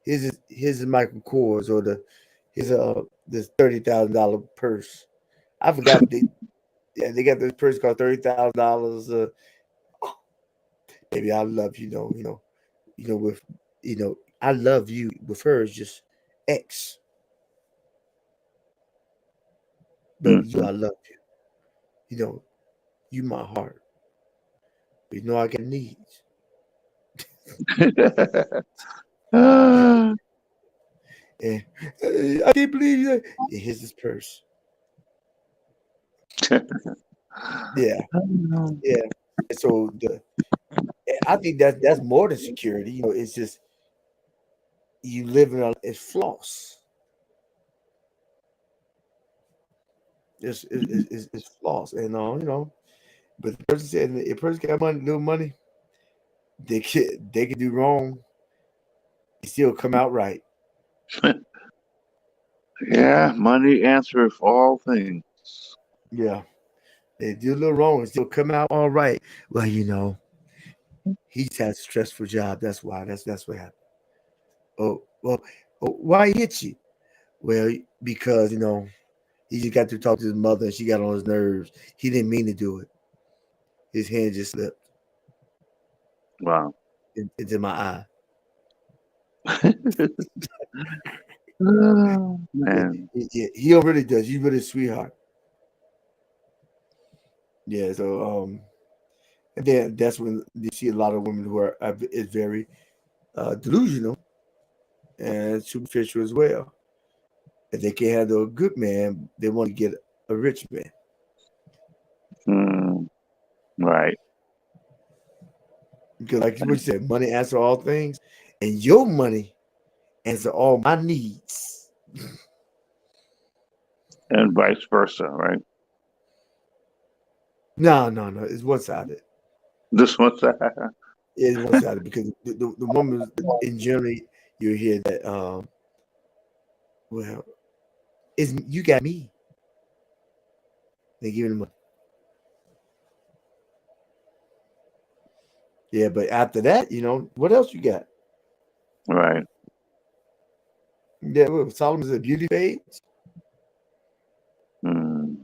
Here's his Michael Kors or his this $30,000 purse. I forgot what they got this purse called $30,000. Baby, I love with I love you. With her, it's just X, but with you, Mhm. I love you. You my heart. But I got needs. Ah. And I can't believe you. And here's his purse. Yeah, yeah. And so I think that's more than security. It's just you live in it's floss. It's floss, and But the person said if a person got money, little money, they could do wrong, and still come out right. Yeah, money answereth all things. Yeah, they do a little wrong and still come out all right. Well, he just has a stressful job. That's why. That's what happened. Oh well, why he hit you? Well, because he just got to talk to his mother and she got on his nerves. He didn't mean to do it. His hand just slipped Wow. into my eye. Oh, Yeah, man. he really does. He's really a sweetheart. Yeah. So and then that's when you see a lot of women who are is very delusional and superficial as well. If they can't handle a good man, they want to get a rich man. Mm, right. Because like what you said, money answer all things, and your money answer all my needs. And vice versa, right? No, no, no. It's one sided. This one's It's one sided because the woman in general you hear that well is you got me. They give him yeah, but after that, what else you got? right. Yeah, well, Solomon said beauty fades. Mm.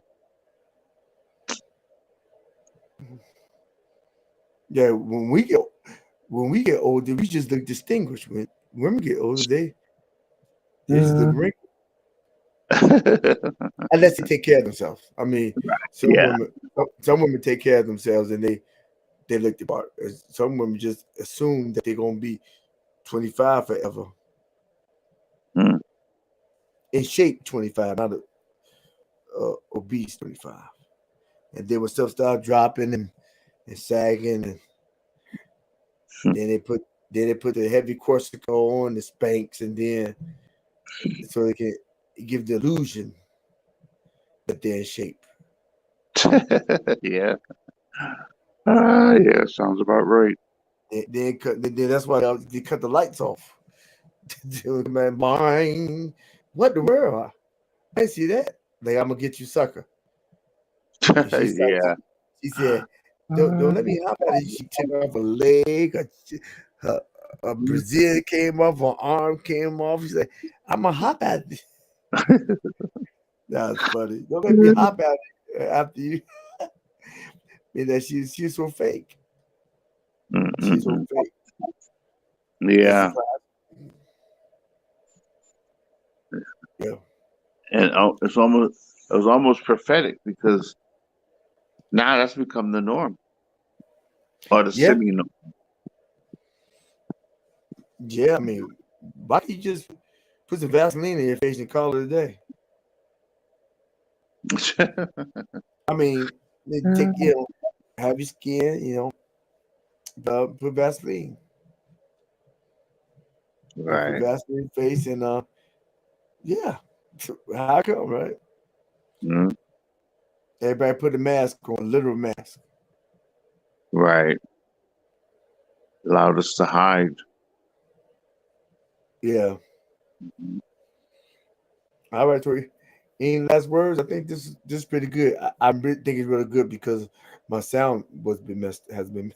Yeah, when we get older, we just look distinguished. When women get older, they just look Uh, wrinkled. Unless they take care of themselves. I mean, some yeah. women some women take care of themselves and they look the part. Some women just assume that they're gonna be 25 forever. Mm. In shape 25, not obese 25. And then when stuff starts dropping and sagging, and then they put the heavy corset on, the Spanx, and then so they can give the illusion that they're in shape. Yeah. Yeah, sounds about right. Then that's why they cut the lights off. Man, mine. What the world? I didn't see that. Like I'm gonna get you, sucker. And Yeah. she said, don't Uh, let me hop at it. She took off a leg, her, a Brazil came off, her arm came off. She said, I'm gonna hop at it. That's funny. Don't let me hop at it after you. And that she's so fake. She's so mm-mm-mm. fake. And she Yeah. cried. Yeah. And it was almost prophetic because now that's become the norm or the Yeah. semi norm. Yeah. I mean, why don't you just put some Vaseline in your face and call it a day? I mean, they take have your skin, put Vaseline. Put Right. Vaseline face and yeah. How come, right? Mm, Everybody put a mask on, literal mask. right. Allowed us to hide. Yeah. All right, Tori. Any last words? I think this is pretty good. I really think it's really good because my sound was been messed has been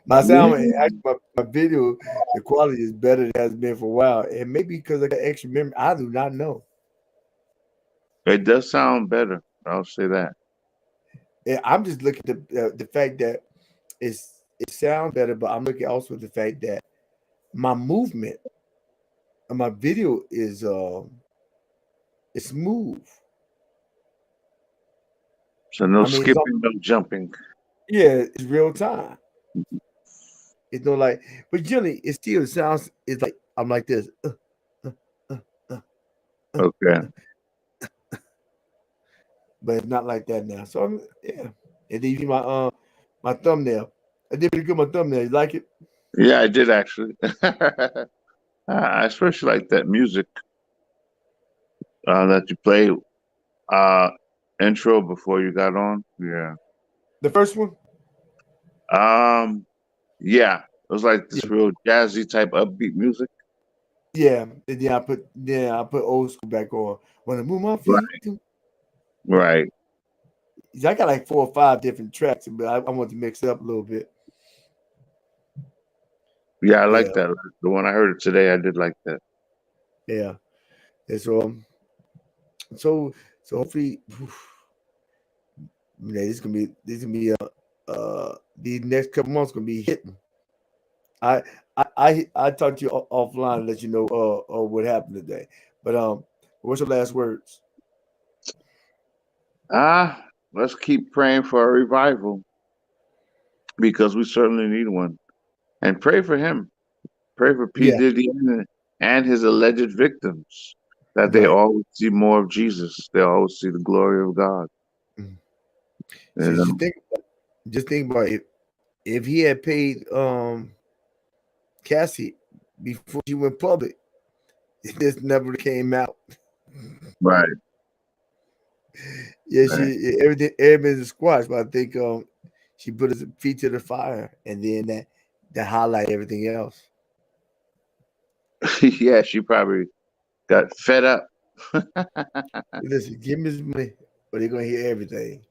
my sound actually my video the quality is better than it has been for a while. And maybe because I got extra memory. I do not know. It does sound better. I'll say that. And I'm just looking at the fact that it sounds better, but I'm looking also at the fact that my movement and my video is smooth. So no I mean, it's all, skipping, no jumping. yeah, it's real time. It's no like, but generally, it still sounds. It's like I'm like this, uh, uh, Okay. but it's not like that now. So yeah, and then even my thumbnail. I did pretty good. My thumbnail. You like it? Yeah, I did actually. I especially like that music that you play uh intro before you got on. Yeah. The first one. Um yeah. It was like Yeah, this real jazzy type upbeat music. yeah. And then I put old school back on. When I move my feet, Right. Right. I got like 4 or 5 different tracks, but I want to mix it up a little bit. Yeah, I Yeah, like that. The one I heard it today, I did like that. yeah. And so so hopefully, these next couple months gonna be hitting. I I talked to you offline and let you know what happened today. But what's your last words? Let's keep praying for a revival because we certainly need one. And pray for him. Pray for P. Yeah, Diddy and his alleged victims that they right. always see more of Jesus. They always see the glory of God. Mhm. You So know? just think about it. If he had paid Cassie before she went public, this never came out. Right, Yeah, right. everything's a squash, but I think she put his feet to the fire, and then that highlight everything else. Yeah, she probably got fed up. Listen, give me his money, but they're gonna hear everything.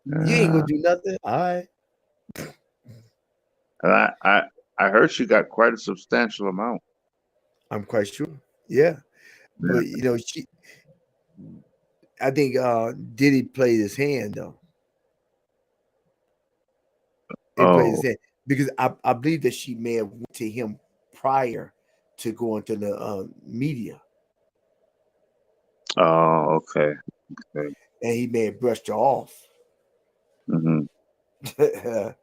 You ain't gonna Uh, do nothing. All right, and I heard she got quite a substantial amount. I'm quite sure. Yeah, Yeah. but I think Diddy played his hand though. He played his Oh, hand because I believe that she may have went to him prior to going to the media, oh, okay. Okay. and he may have brushed her off, Hmm. and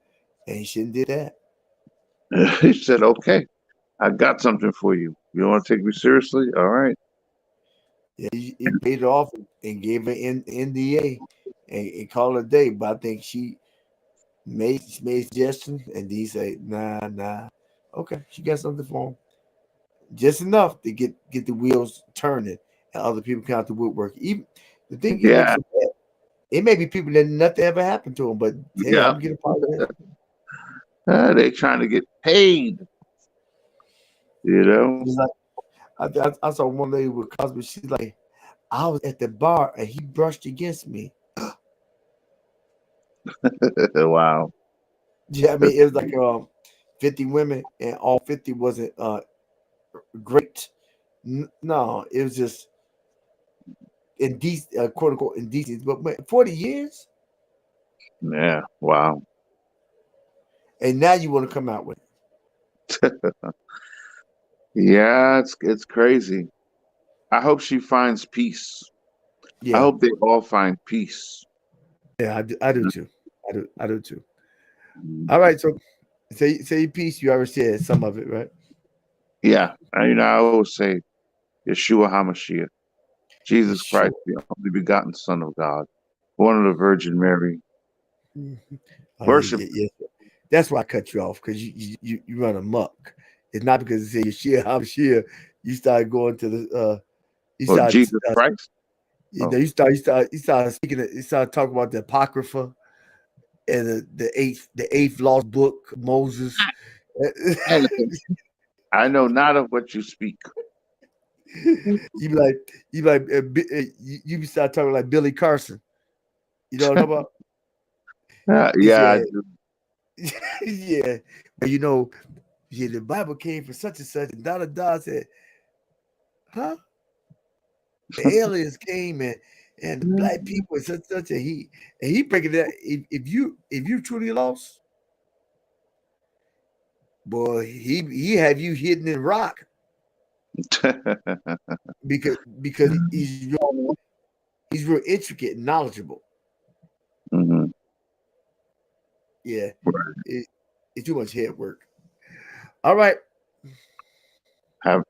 he shouldn't did that. He said, "Okay, I got something for you. You want to take me seriously? All right." Yeah, he paid her off and gave her NDA and called it a day. But I think she made suggestions, and he said, nah. Okay, she got something for him, just enough to get the wheels turning, and other people come out the woodwork. Even the thing it makes Yeah, it bad. It may be people that nothing ever happened to them, but hey, yeah. I'm getting a part of it. They trying to get paid. You know. Just like I saw one lady with Cosby. She's like, I was at the bar and he brushed against me. Wow. Yeah, I mean it was like 50 women and all 50 wasn't great. No, it was just indecent, quote unquote indecent. But man, 40 years, Yeah. Wow. and now you want to come out with it. Yeah, it's crazy. I hope she finds peace. I Yeah, hope they all find peace. yeah, I do too. I do too. All right, so say your piece. You already said some of it, right? Yeah. I always say Yeshua HaMashiach, You Jesus Christ, sure? the only begotten Son of God, born of the Virgin Mary. Mhm. Oh Worship. yeah, yeah. That's why I cut you off because you run amok. It's not because you say Yeshua Hamashia. You started going to the you Well, started Jesus Christ. Oh, you started speaking. You started talking about the Apocrypha and the eighth lost book Moses. and I know not of what you speak. you be like you be start talking like Billy Carson. You know what I'm talking about? He Yeah, I said, do. yeah, but yeah, the Bible came from such and such, and Donna Dodd said, huh? The aliens came and the black people and such and he breaking that if you truly lost, boy, he have you hidden in rock because he's real intricate and knowledgeable. Hmm. Yeah, it, it's too much head work. All right, Have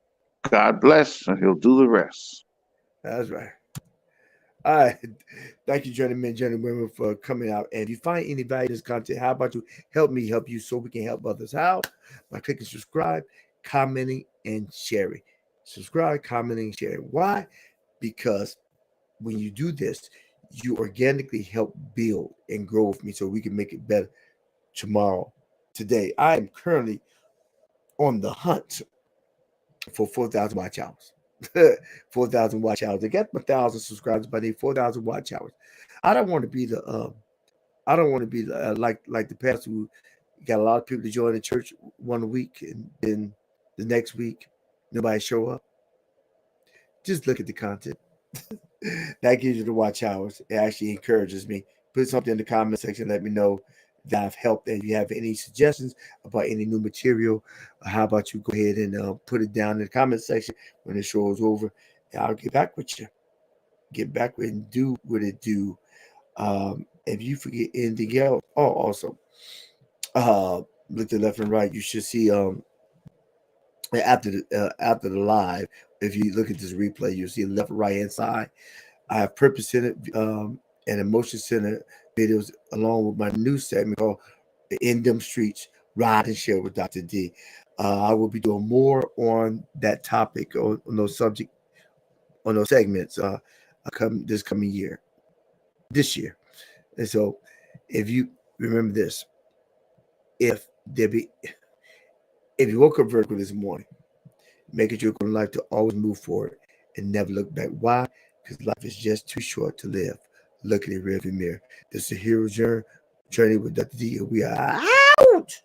God bless, and He'll do the rest. that's right. All right. Thank you, gentlemen and gentlemen, for coming out. And if you find any value in this content, how about you help me help you so we can help others? How? By clicking subscribe, commenting, and sharing. Subscribe, commenting, sharing. Why? Because when you do this, you organically help build and grow with me so we can make it better tomorrow. Today, I am currently on the hunt for 4,000 watch hours. 4,000 watch hours. I got 1,000 subscribers, but I need 4,000 watch hours. I don't want to be the I don't want to be like the pastor who You got a lot of people to join the church one week, and then the next week, nobody show up. Just look at the content. That gives you the watch hours. It actually encourages me. Put something in the comment section. Let me know that I've helped. And if you have any suggestions about any new material, how about you go ahead and put it down in the comment section when the show is over. And I'll get back with you. Get back with and do what it do. If you forget anything else, oh, also, uh, look to left and right. You should see after the live. If you look at this replay, you'll see left and right hand side. I have purpose centered and emotion centered videos along with my new segment called In Them Streets, Ride and Share with Dr. D. I will be doing more on that topic, on those subject, on those segments this coming year, this year. And so if you remember this, if there be if you woke up vertical this morning, make it your goal in life to always move forward and never look back. Why? Because life is just too short to live. Look in the rearview mirror. This is a hero journey with Dr. D. We are out.